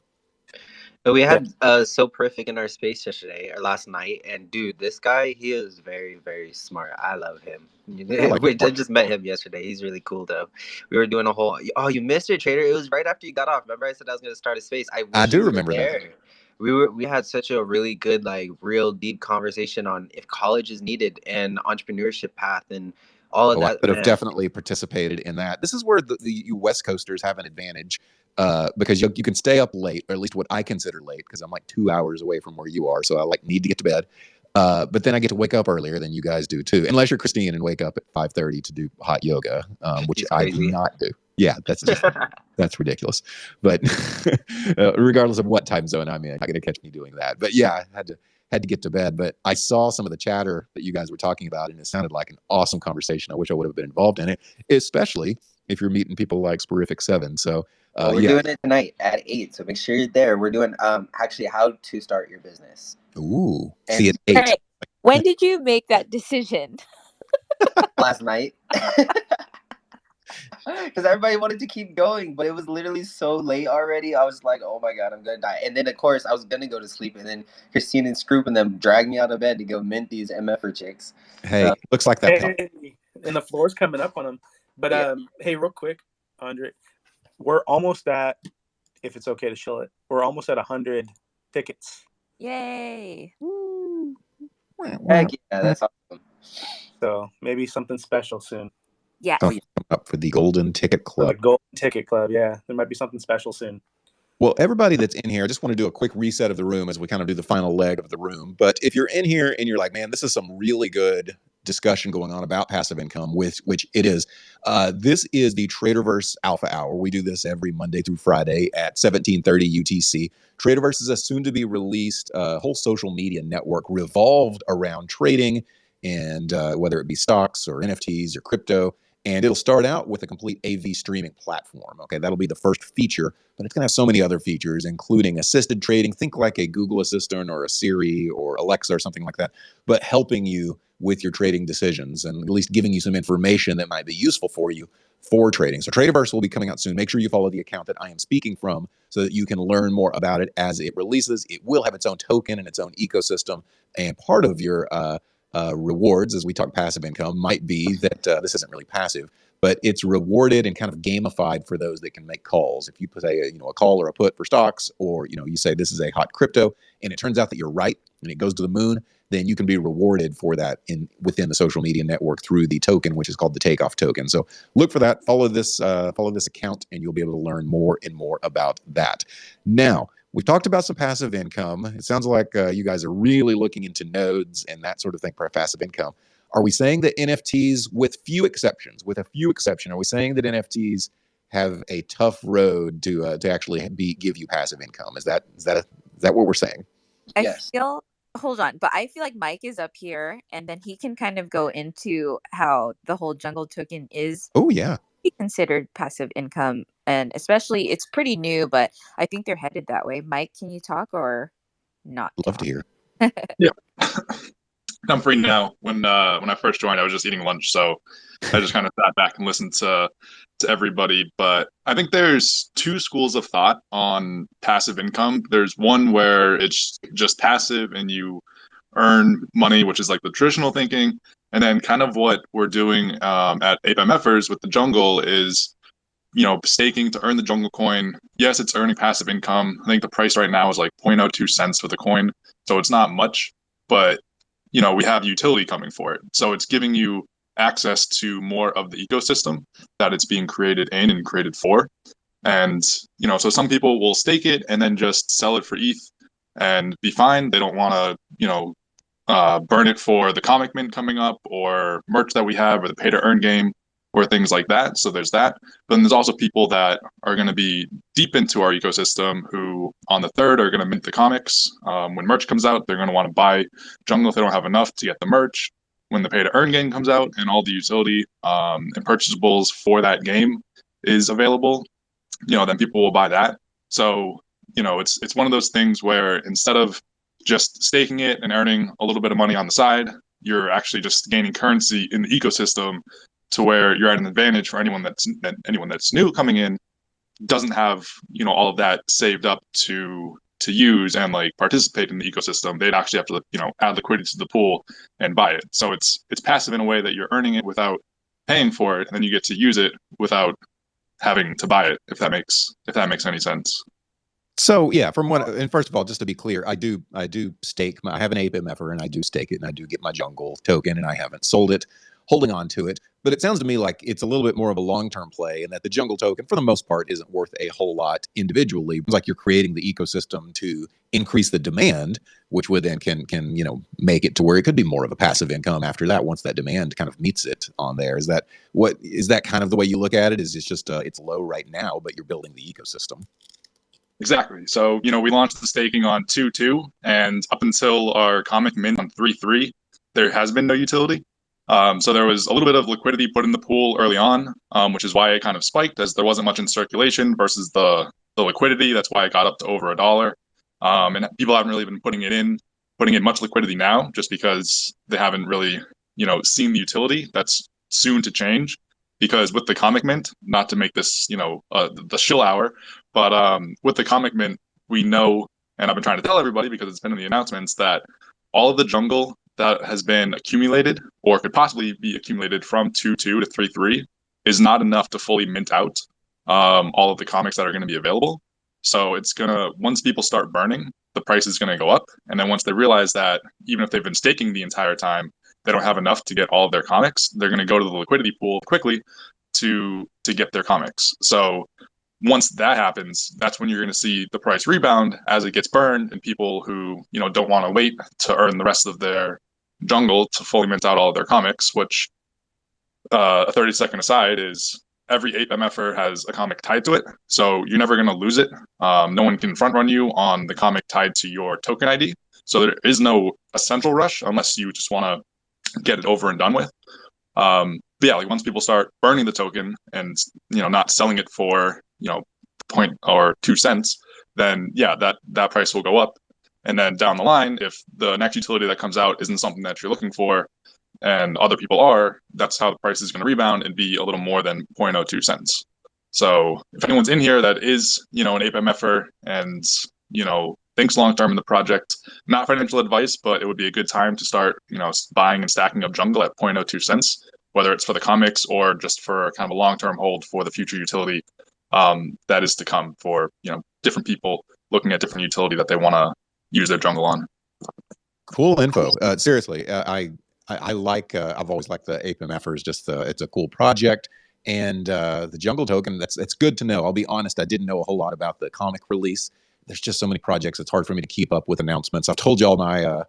We had So Perfect in our space yesterday or last night, and dude, this guy, he is very, very smart. I love him. I just met him yesterday. He's really cool though. We were doing a whole you missed it, Trader. It was right after you got off. Remember I said I was gonna start a space? I do remember that. We had such a really good, like, real deep conversation on if college is needed and entrepreneurship path and all of that. I could have definitely participated in that. This is where you West Coasters have an advantage. Because you can stay up late, or at least what I consider late, because I'm like 2 hours away from where you are. So I need to get to bed. But then I get to wake up earlier than you guys do too. Unless you're Christine and wake up at 5:30 to do hot yoga, which I do not do. Yeah, that's just, that's ridiculous. But regardless of what time zone I'm in, you're not gonna catch me doing that. But yeah, I had to get to bed. But I saw some of the chatter that you guys were talking about, and it sounded like an awesome conversation. I wish I would have been involved in it, especially if you're meeting people like Sporific7. So Well, we're Yeah. doing it tonight at 8, so make sure you're there. We're doing actually how to start your business. Ooh. And See, it's 8. Hey, when did you make that decision? last night. Because everybody wanted to keep going, but it was literally so late already. I was like, oh my God, I'm going to die. And then, of course, I was going to go to sleep. And then Christine and Scroop and them dragged me out of bed to go mint these MFer chicks. Hey, looks like that. Hey, and the floor's coming up on them. But Yeah. hey, real quick, Andre, we're almost at, if it's okay to show it, we're almost at 100 tickets. Yay. Heck yeah, that's awesome. So maybe something special soon. Yeah. Something up for the Golden Ticket For Club. the Golden Ticket Club, yeah. There might be something special soon. Well, everybody that's in here, I just want to do a quick reset of the room as we kind of do the final leg of the room. But if you're in here and you're like, man, this is some really good discussion going on about passive income, which it is. This is the Traderverse Alpha Hour. We do this every Monday through Friday at 17:30 UTC. Traderverse is a soon-to-be released whole social media network revolved around trading, and whether it be stocks or NFTs or crypto. And it'll start out with a complete AV streaming platform. Okay, that'll be the first feature, but it's going to have so many other features, including assisted trading. Think like a Google Assistant or a Siri or Alexa or something like that, but helping you with your trading decisions and at least giving you some information that might be useful for you for trading. So Traderverse will be coming out soon. Make sure you follow the account that I am speaking from so that you can learn more about it as it releases. It will have its own token and its own ecosystem, and part of your rewards, as we talk passive income, might be that this isn't really passive, but it's rewarded and kind of gamified for those that can make calls. If you put a call or a put for stocks, or you say this is a hot crypto, and it turns out that you're right and it goes to the moon, then you can be rewarded for that within the social media network through the token, which is called the takeoff token. So look for that. Follow this account, and you'll be able to learn more and more about that. Now, we've talked about some passive income. It sounds like you guys are really looking into nodes and that sort of thing for passive income. Are we saying that NFTs, with a few exceptions, are we saying that NFTs have a tough road to actually give you passive income? Is that what we're saying? Yes. Hold on, but I feel like Mike is up here, and then he can kind of go into how the whole jungle token is considered passive income, and especially it's pretty new, but I think they're headed that way. Mike, can you talk or not? Love to hear. Yeah. I'm free now. When I first joined, I was just eating lunch, so I just kind of sat back and listened to everybody. But I think there's two schools of thought on passive income. There's one where it's just passive and you earn money, which is like the traditional thinking. And then kind of what we're doing at ApeMFers with the jungle is, staking to earn the jungle coin. Yes, it's earning passive income. I think the price right now is like 0.02 cents for the coin. So it's not much, but we have utility coming for it. So it's giving you access to more of the ecosystem that it's being created in and created for. And, so some people will stake it and then just sell it for ETH and be fine. They don't want to, burn it for the comic mint coming up or merch that we have or the pay to earn game or things like that. So there's that. But then there's also people that are going to be deep into our ecosystem who on the 3rd are going to mint the comics. When merch comes out, they're going to want to buy jungle if they don't have enough to get the merch. When the pay to earn game comes out and all the utility and purchasables for that game is available, then people will buy that. So, it's one of those things where instead of just staking it and earning a little bit of money on the side, you're actually just gaining currency in the ecosystem to where you're at an advantage for anyone that's new coming in, doesn't have all of that saved up to use and like participate in the ecosystem. They'd actually have to add liquidity to the pool and buy it. So it's passive in a way that you're earning it without paying for it, and then you get to use it without having to buy it. If that makes any sense. So yeah, and first of all, just to be clear, I do stake I have an ApeMFer and I do stake it and I do get my jungle token and I haven't sold it, holding on to it. But it sounds to me like it's a little bit more of a long-term play, and that the jungle token, for the most part, isn't worth a whole lot individually. It's like you're creating the ecosystem to increase the demand, which would then can make it to where it could be more of a passive income after that, once that demand kind of meets it on there. Is that kind of the way you look at it? Is it's just it's low right now, but you're building the ecosystem? Exactly. So, we launched the staking on 2.2, and up until our comic mint on 3.3, there has been no utility. So there was a little bit of liquidity put in the pool early on, which is why it kind of spiked, as there wasn't much in circulation versus the liquidity. That's why it got up to over $1. And people haven't really been putting in much liquidity now, just because they haven't really, seen the utility. That's soon to change, because with the comic mint, not to make this, the shill hour, but with the comic mint, we know, and I've been trying to tell everybody because it's been in the announcements, that all of the jungle that has been accumulated or could possibly be accumulated from 2.2 to 3.3 is not enough to fully mint out all of the comics that are going to be available. So it's gonna, once people start burning, the price is going to go up. And then once they realize that even if they've been staking the entire time, they don't have enough to get all of their comics, they're going to go to the liquidity pool quickly to get their comics. So once that happens, that's when you're going to see the price rebound as it gets burned, and people who don't want to wait to earn the rest of their jungle to fully mint out all of their comics. Which a 30-second aside is every ape MFer has a comic tied to it, so you're never going to lose it. No one can front run you on the comic tied to your token ID, so there is no essential rush unless you just want to get it over and done with. But yeah, like once people start burning the token and not selling it for point or 2 cents, then yeah, that price will go up. And then down the line, if the next utility that comes out isn't something that you're looking for, and other people are, that's how the price is going to rebound and be a little more than 0.02 cents. So if anyone's in here that is an ape MFer and thinks long term in the project, not financial advice, but it would be a good time to start buying and stacking up jungle at 0.02 cents, whether it's for the comics or just for kind of a long-term hold for the future utility that is to come for different people looking at different utility that they want to use their jungle on. Cool info. Seriously, I like. I've always liked the Ape MFers. Just it's a cool project, and the jungle token. It's good to know. I'll be honest. I didn't know a whole lot about the comic release. There's just so many projects. It's hard for me to keep up with announcements. I've told y'all my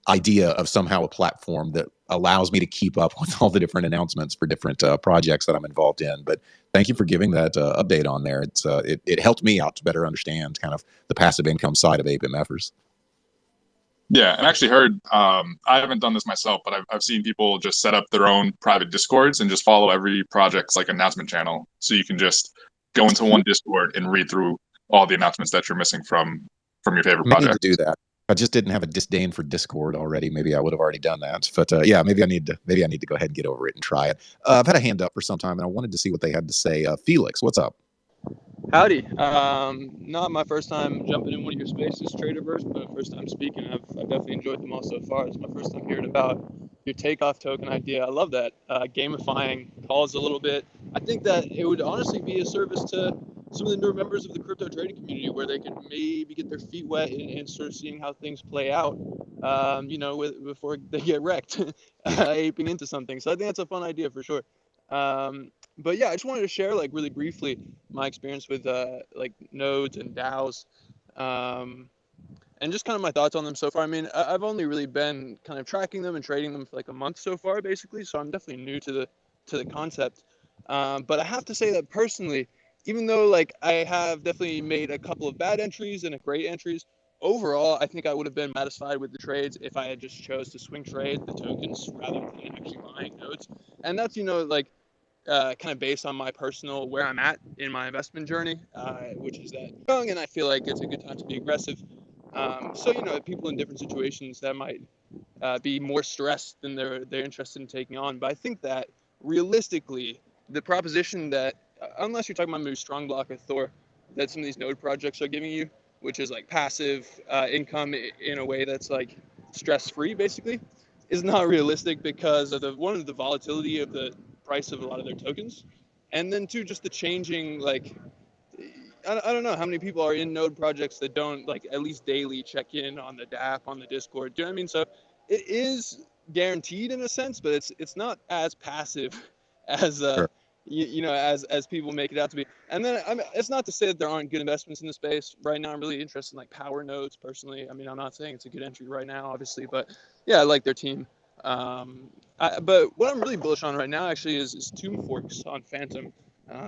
idea of somehow a platform that allows me to keep up with all the different announcements for different projects that I'm involved in. But thank you for giving that update on there. It helped me out to better understand kind of the passive income side of Ape MFers. Yeah, and I actually heard, I haven't done this myself, but I've seen people just set up their own private Discords and just follow every project's like announcement channel. So you can just go into one Discord and read through all the announcements that you're missing from your favorite project. I need to do that. I just didn't have a disdain for Discord already. Maybe I would have already done that. But yeah, maybe I need to go ahead and get over it and try it. I've had a hand up for some time, and I wanted to see what they had to say. Felix, what's up? Howdy. Not my first time jumping in one of your spaces, Traderverse, but first time speaking. I've definitely enjoyed them all so far. It's my first time hearing about your takeoff token idea. I love that. Gamifying calls a little bit. I think that it would honestly be a service to some of the newer members of the crypto trading community, where they could maybe get their feet wet and start seeing how things play out, before they get wrecked, aping into something. So I think that's a fun idea for sure. But yeah, I just wanted to share really briefly my experience with like nodes and DAOs, and just kind of my thoughts on them so far. I mean, I've only really been kind of tracking them and trading them for like a month so far, basically. So I'm definitely new to the concept. But I have to say that personally, even though I have definitely made a couple of bad entries and great entries, overall, I think I would have been satisfied with the trades if I had just chose to swing trade the tokens rather than actually buying nodes. And that's kind of based on my personal where I'm at in my investment journey, which is that young, and I feel like it's a good time to be aggressive. So people in different situations that might be more stressed than they're interested in taking on. But I think that realistically, the proposition that unless you're talking about maybe strong block or Thor, that some of these node projects are giving you, which is passive income in a way that's stress-free, basically, is not realistic because of one of the volatility of the price of a lot of their tokens, and then two, just the changing I don't know how many people are in node projects that don't at least daily check in on the DApp, on the Discord. Do you know what I mean? So it is guaranteed in a sense, but it's not as passive as Sure. as people make it out to be. And then it's not to say that there aren't good investments in the space. Right now I'm really interested in power nodes personally. I mean, I'm not saying it's a good entry right now, obviously, but yeah, I like their team. But what I'm really bullish on right now actually is Tomb Forks on Phantom.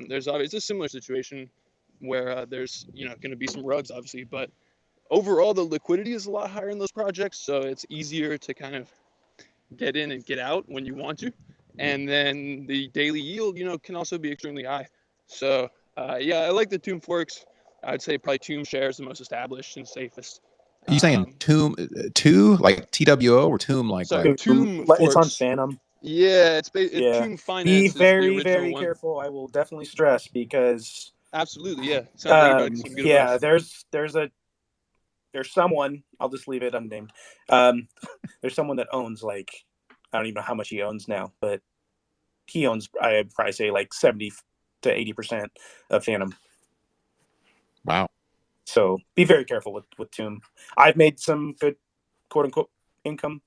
There's obviously a similar situation where there's going to be some rugs, obviously, but overall the liquidity is a lot higher in those projects, so it's easier to kind of get in and get out when you want to. And then the daily yield, can also be extremely high. So yeah, I like the Tomb forks. I'd say probably Tomb Share is the most established and safest. Are you saying Tomb, two like TWO, or Tomb like Sorry, like? Tomb It's on forks. Phantom. Yeah, Yeah. Tomb Be Finance is the very, original very one. careful. I will definitely stress, because Absolutely, yeah. Sounds like you're some good yeah, advice. there's someone, I'll just leave it unnamed. There's someone that owns, like, I don't even know how much he owns now, but he owns, I'd probably say, like 70 to 80% of Phantom. Wow. So be very careful with Tomb. I've made some good quote unquote income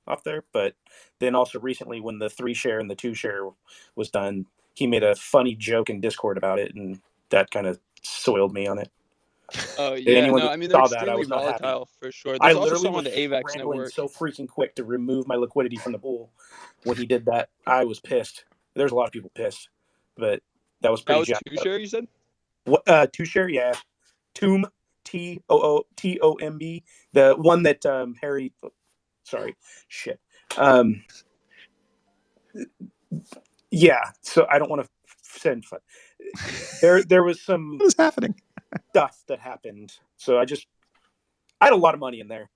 off there, but then also recently, when the 3 share and the 2 share was done, he made a funny joke in Discord about it, and that kind of soiled me on it. Oh yeah, Anyone no, that I mean they're saw that, I extremely was not happy. volatile for sure. I There's also literally some on was the AVAX scrambling network. so freaking quick to remove my liquidity from the pool when he did that. I was pissed. There's a lot of people pissed, but that was pretty. That was jacked 2 up. share, you said? What 2 share? Yeah, Tomb, TOOMB, the one that Harry. Sorry, shit. Yeah, so I don't want to send fun. There was some What is happening? stuff that happened. So I had a lot of money in there.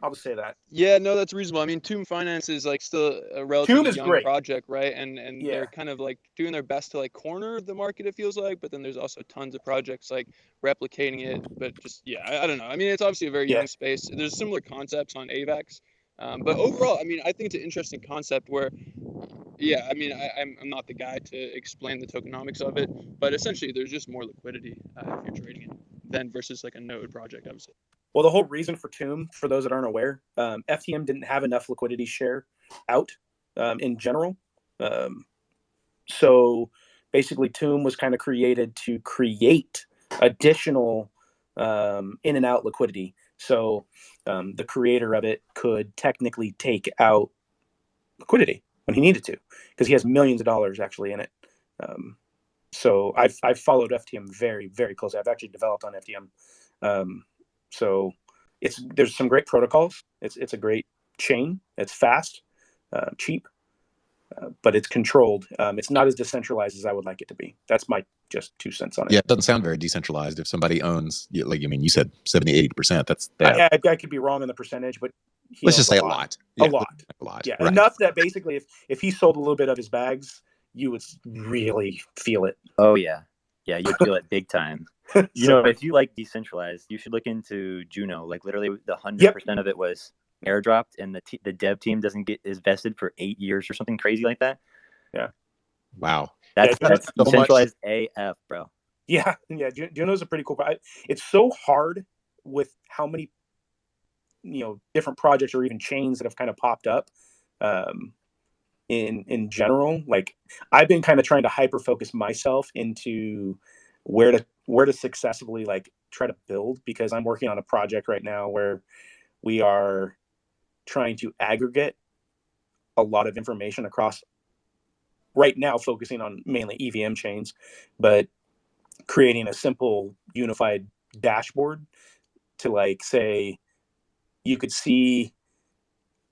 I'll just say that. Yeah, no, that's reasonable. I mean, Tomb Finance is like still a Tomb relatively is young great. project, right? And Yeah. they're kind of like doing their best to like corner the market, it feels like. But then there's also tons of projects like replicating it. But just yeah, I don't know. I mean, it's obviously a very young space. There's similar concepts on AVAX, but overall, I mean, I think it's an interesting concept where, yeah, I mean, I'm not the guy to explain the tokenomics of it, but essentially there's just more liquidity if you're trading it than versus like a node project, obviously. Well, the whole reason for Tomb, for those that aren't aware, FTM didn't have enough liquidity share out in general. So basically, Tomb was kind of created to create additional in and out liquidity. So the creator of it could technically take out liquidity when he needed to, because he has millions of dollars actually in it. So I've followed FTM very, very closely. I've actually developed on FTM. So there's some great protocols. It's a great chain. It's fast, cheap, but it's controlled. It's not as decentralized as I would like it to be. That's my just 2 cents on it. Yeah, it doesn't sound very decentralized. If somebody owns, like, I mean, you said 70-80%. That's I could be wrong on the percentage, but let's just say a lot. A lot. A lot. Yeah, right. enough that basically, if he sold a little bit of his bags, you would really feel it. Oh yeah, yeah, you'd feel it big time. You know, if you like decentralized, you should look into Juno. Like literally, the 100% of it was airdropped, and the dev team doesn't get is vested for 8 years or something crazy like that. Yeah. Wow. That's decentralized AF, bro. Yeah. Juno's a pretty cool. It's so hard with how many, different projects or even chains that have kind of popped up. In general, like I've been kind of trying to hyper focus myself into where to successfully like try to build, because I'm working on a project right now where we are trying to aggregate a lot of information across, right now focusing on mainly EVM chains, but creating a simple unified dashboard to, like, say you could see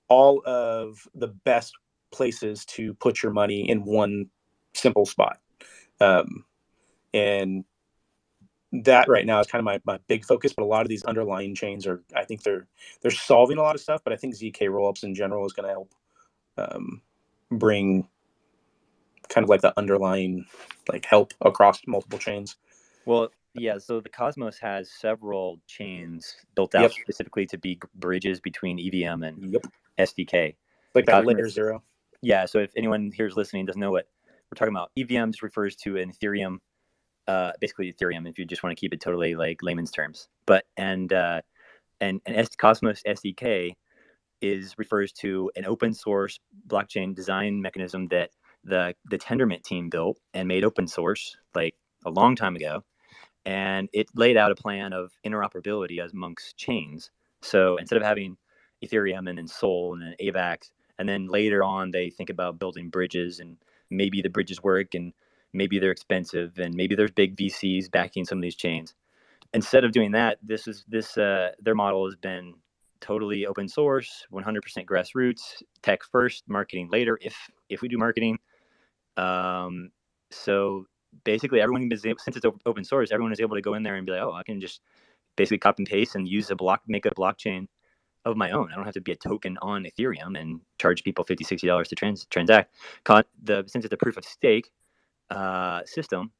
all of the best places to put your money in one simple spot. And that right now is kind of my big focus, but a lot of these underlying chains I think they're solving a lot of stuff, but I think ZK rollups in general is going to help bring kind of like the underlying like help across multiple chains. Well, yeah, so the Cosmos has several chains built out specifically to be bridges between EVM and SDK. Like that layer 0. Yeah, so if anyone here's listening doesn't know what we're talking about, EVM just refers to an Ethereum, basically Ethereum, if you just want to keep it totally like layman's terms. But and Cosmos SDK refers to an open source blockchain design mechanism that the Tendermint team built and made open source like a long time ago. And it laid out a plan of interoperability amongst chains. So instead of having Ethereum and then Sol and then AVAX, and then later on they think about building bridges, and maybe the bridges work and maybe they're expensive and maybe there's big VCs backing some of these chains. Instead of doing that, their model has been totally open source, 100% grassroots, tech first, marketing later. If we do marketing, so basically everyone is able, since it's open source, everyone is able to go in there and be like, oh, I can just basically copy and paste and use make a blockchain of my own. I don't have to be a token on Ethereum and charge people $50, $60 to transact. Since it's a proof of stake system,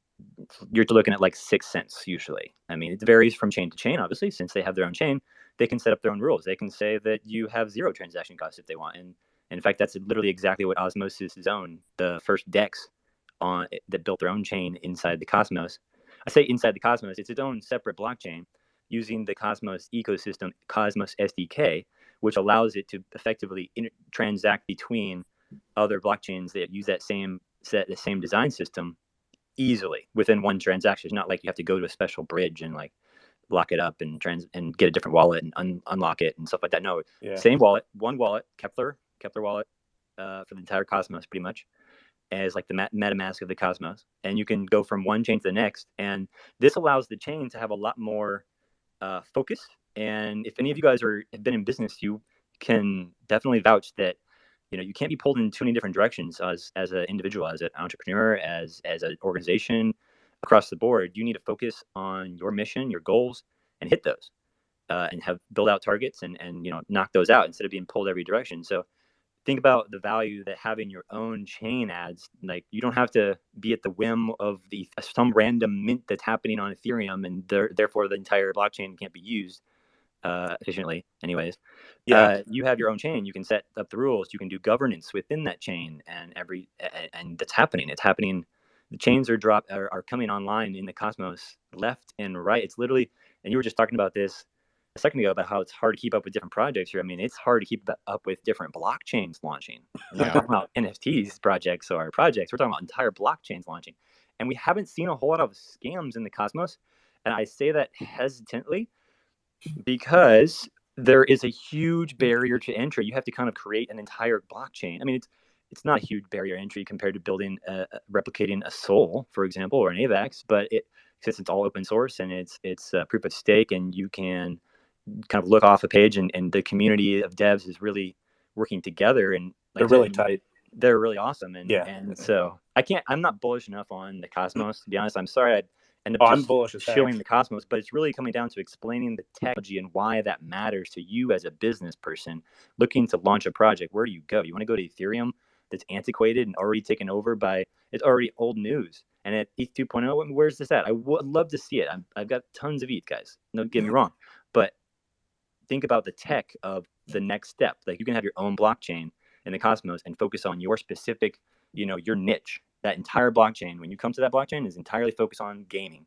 you're looking at like 6 cents usually. I mean, it varies from chain to chain, obviously. Since they have their own chain, they can set up their own rules. They can say that you have 0 transaction costs if they want. And in fact, that's literally exactly what Osmosis' own, the first DEX that built their own chain inside the Cosmos. I say inside the Cosmos, it's its own separate blockchain using the Cosmos ecosystem, Cosmos SDK, which allows it to effectively transact between other blockchains that use the same design system easily within one transaction. It's not like you have to go to a special bridge and like lock it up and get a different wallet and unlock it and stuff like that. No, same wallet, one wallet, Kepler wallet for the entire Cosmos, pretty much, as like the MetaMask of the Cosmos. And you can go from one chain to the next. And this allows the chain to have a lot more focus. And if any of you guys have been in business, you can definitely vouch that you can't be pulled in too many different directions as an individual, as an entrepreneur, as an organization, across the board. You need to focus on your mission, your goals, and hit those, and have build out targets and knock those out instead of being pulled every direction. So think about the value that having your own chain adds. Like, you don't have to be at the whim of some random mint that's happening on Ethereum, and therefore the entire blockchain can't be used efficiently anyways. You have your own chain. You can set up the rules. You can do governance within that chain, and that's happening. It's happening. The chains are coming online in the Cosmos left and right. It's literally, and you were just talking about this a second ago about how it's hard to keep up with different projects here. I mean, it's hard to keep up with different blockchains launching. We're not talking about NFTs projects or projects. We're talking about entire blockchains launching. And we haven't seen a whole lot of scams in the Cosmos. And I say that hesitantly because there is a huge barrier to entry. You have to kind of create an entire blockchain. I mean, it's not a huge barrier to entry compared to building replicating a Sol, for example, or an AVAX, but since it's all open source and it's proof of stake, and you can kind of look off a page, and the community of devs is really working together, and they're really tight. They're really awesome, and so I'm not bullish enough on the Cosmos, to be honest. I'm sorry I end up I'm bullish as shilling the Cosmos, but it's really coming down to explaining the technology and why that matters to you as a business person looking to launch a project. Where do you go? You want to go to Ethereum that's antiquated and already taken over by, it's already old news. And at ETH 2.0, where's this at? I would love to see it. I've got tons of ETH, guys. Don't get me wrong, but think about the tech of the next step. Like, you can have your own blockchain in the Cosmos and focus on your specific, your niche. That entire blockchain, when you come to that blockchain, is entirely focused on gaming,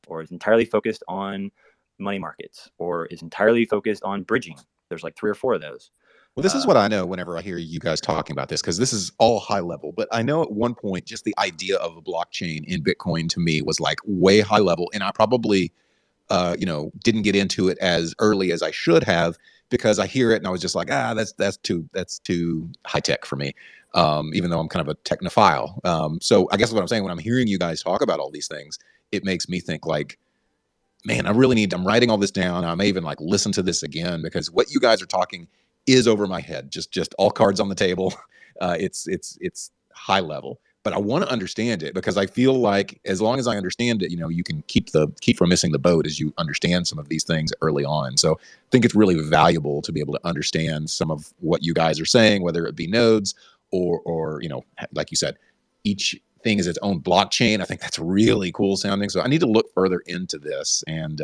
or is entirely focused on money markets, or is entirely focused on bridging. There's like 3 or 4 of those. Well, this is what I know whenever I hear you guys talking about this, because this is all high level. But I know at one point, just the idea of a blockchain in Bitcoin to me was like way high level. And I probably didn't get into it as early as I should have, because I hear it and I was just like, that's too high tech for me. Even though I'm kind of a technophile. So I guess what I'm saying, when I'm hearing you guys talk about all these things, it makes me think like, man, I'm writing all this down. I may even like listen to this again, because what you guys are talking is over my head. Just all cards on the table. It's high level. But I want to understand it, because I feel like as long as I understand it, you can keep from missing the boat as you understand some of these things early on. So I think it's really valuable to be able to understand some of what you guys are saying, whether it be nodes or like you said, each thing is its own blockchain. I think that's really cool sounding. So I need to look further into this, and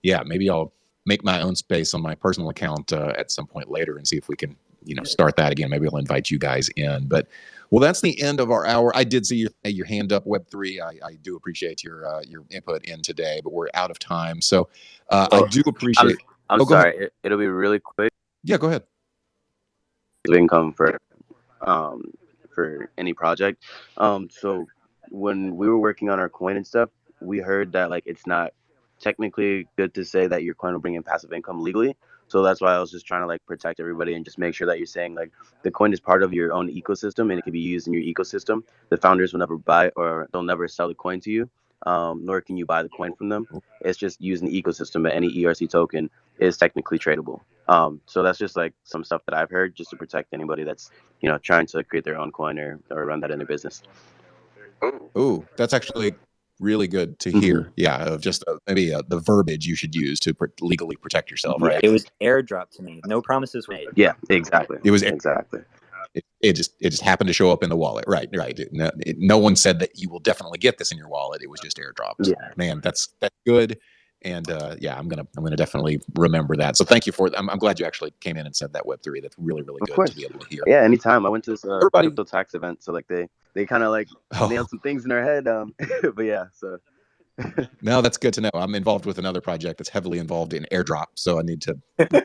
maybe I'll make my own space on my personal account at some point later and see if we can start that again. Maybe I'll invite you guys in. But well, that's the end of our hour. I did see your hand up, Web3. I do appreciate your input in today, but we're out of time. So I do appreciate. I'm sorry. It'll be really quick. Yeah, go ahead. Income for any project. So when we were working on our coin and stuff, we heard that like it's not technically good to say that your coin will bring in passive income legally. So that's why I was just trying to like protect everybody and just make sure that you're saying like the coin is part of your own ecosystem and it can be used in your ecosystem. The founders will never buy, or they'll never sell the coin to you, nor can you buy the coin from them. It's just using the ecosystem, but any ERC token is technically tradable. So that's just like some stuff that I've heard, just to protect anybody that's trying to create their own coin or run that in their business. Ooh, that's actually really good to Mhm. hear. Yeah, of just maybe the verbiage you should use to legally protect yourself, right? It was airdropped to me. No promises made. Yeah, exactly. It was exactly. it just happened to show up in the wallet, right? No one said that you will definitely get this in your wallet. It was just airdropped. Yeah. Man, that's good. And yeah, I'm gonna definitely remember that. So thank you for. I'm glad you actually came in and said that Web3. That's really Of good course. to be able to hear. Yeah, anytime. I went to this Everybody, crypto tax event, so like they kind of like nailed some things in our head. But yeah, so no, that's good to know. I'm involved with another project that's heavily involved in airdrop, so I need to.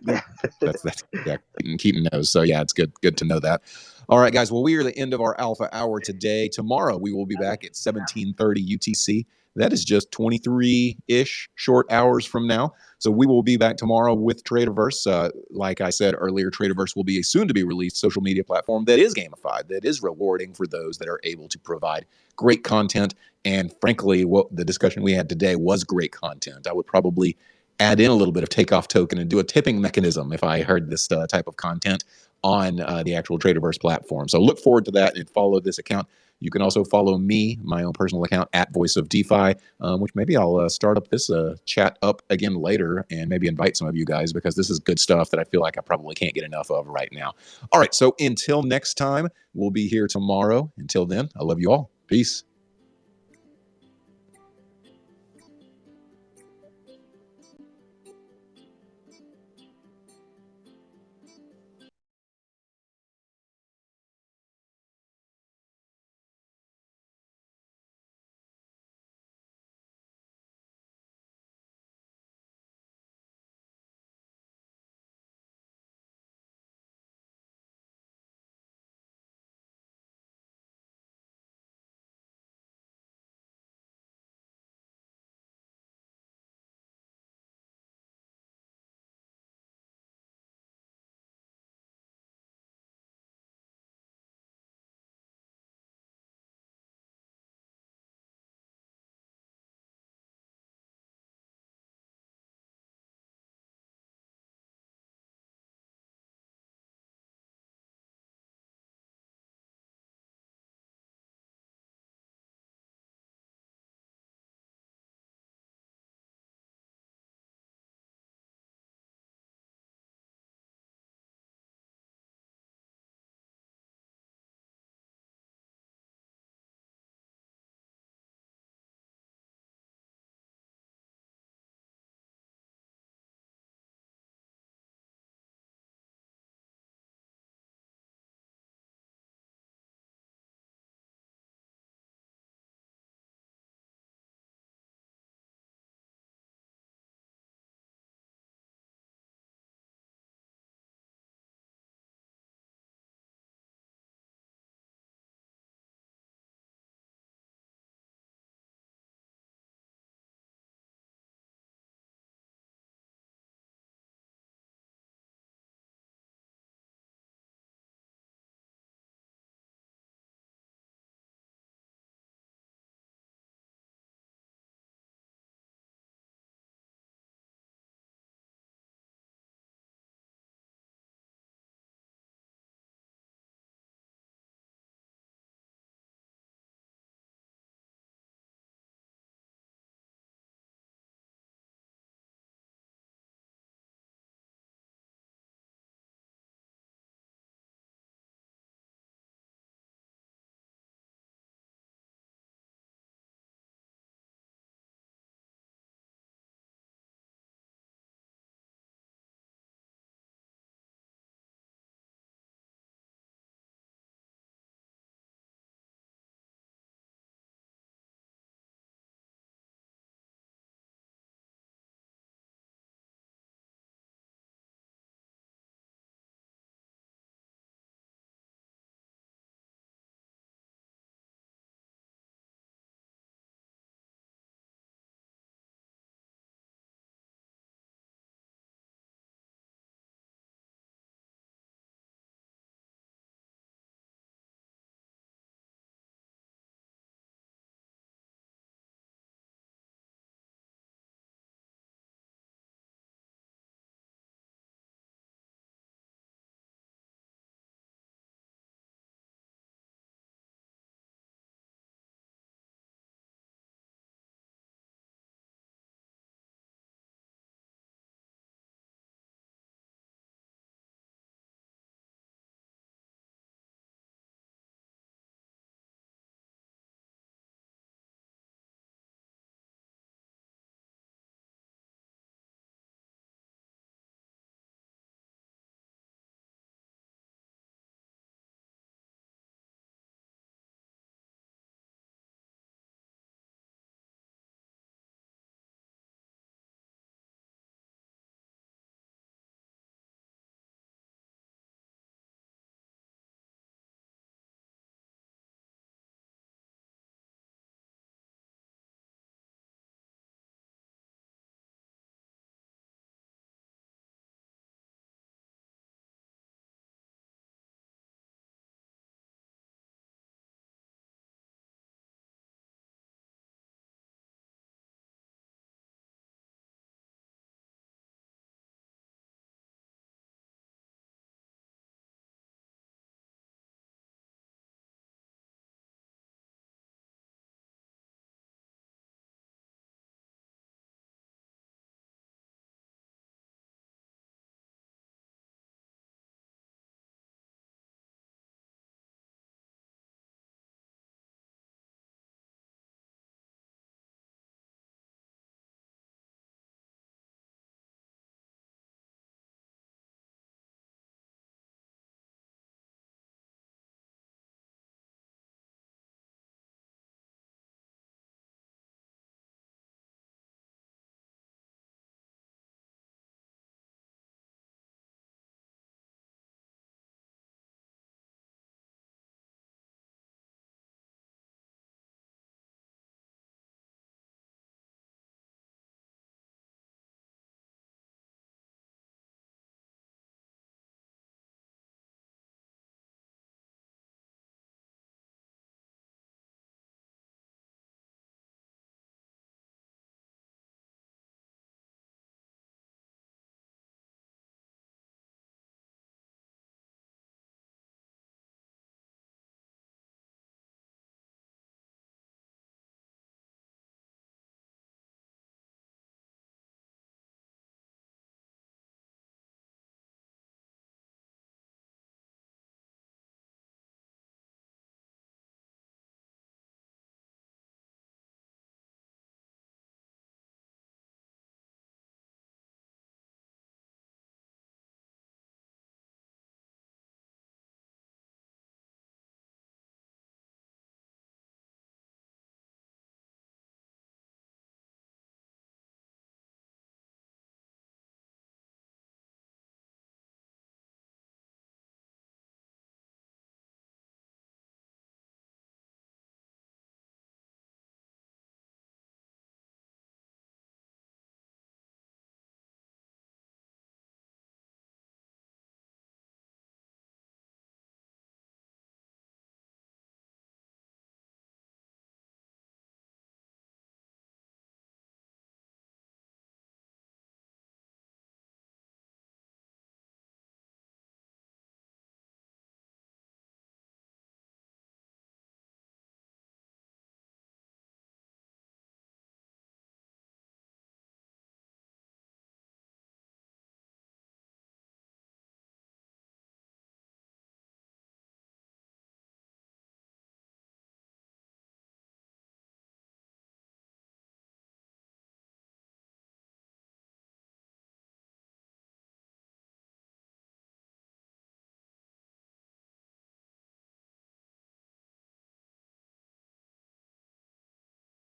yeah. That's yeah, Keaton knows. So yeah, it's good to know that. All right, guys. Well, we are at the end of our alpha hour today. Tomorrow we will be back at 17:30 UTC. That is just 23-ish short hours from now. So we will be back tomorrow with Traderverse. Like I said earlier, Traderverse will be a soon-to-be released social media platform that is gamified, that is rewarding for those that are able to provide great content. And frankly, what the discussion we had today was great content. I would probably add in a little bit of takeoff token and do a tipping mechanism if I heard this type of content on the actual Traderverse platform. So look forward to that and follow this account. You can also follow me, my own personal account at Voice of DeFi, which maybe I'll start up this chat up again later and maybe invite some of you guys because this is good stuff that I feel like I probably can't get enough of right now. All right, so until next time, we'll be here tomorrow. Until then, I love you all. Peace.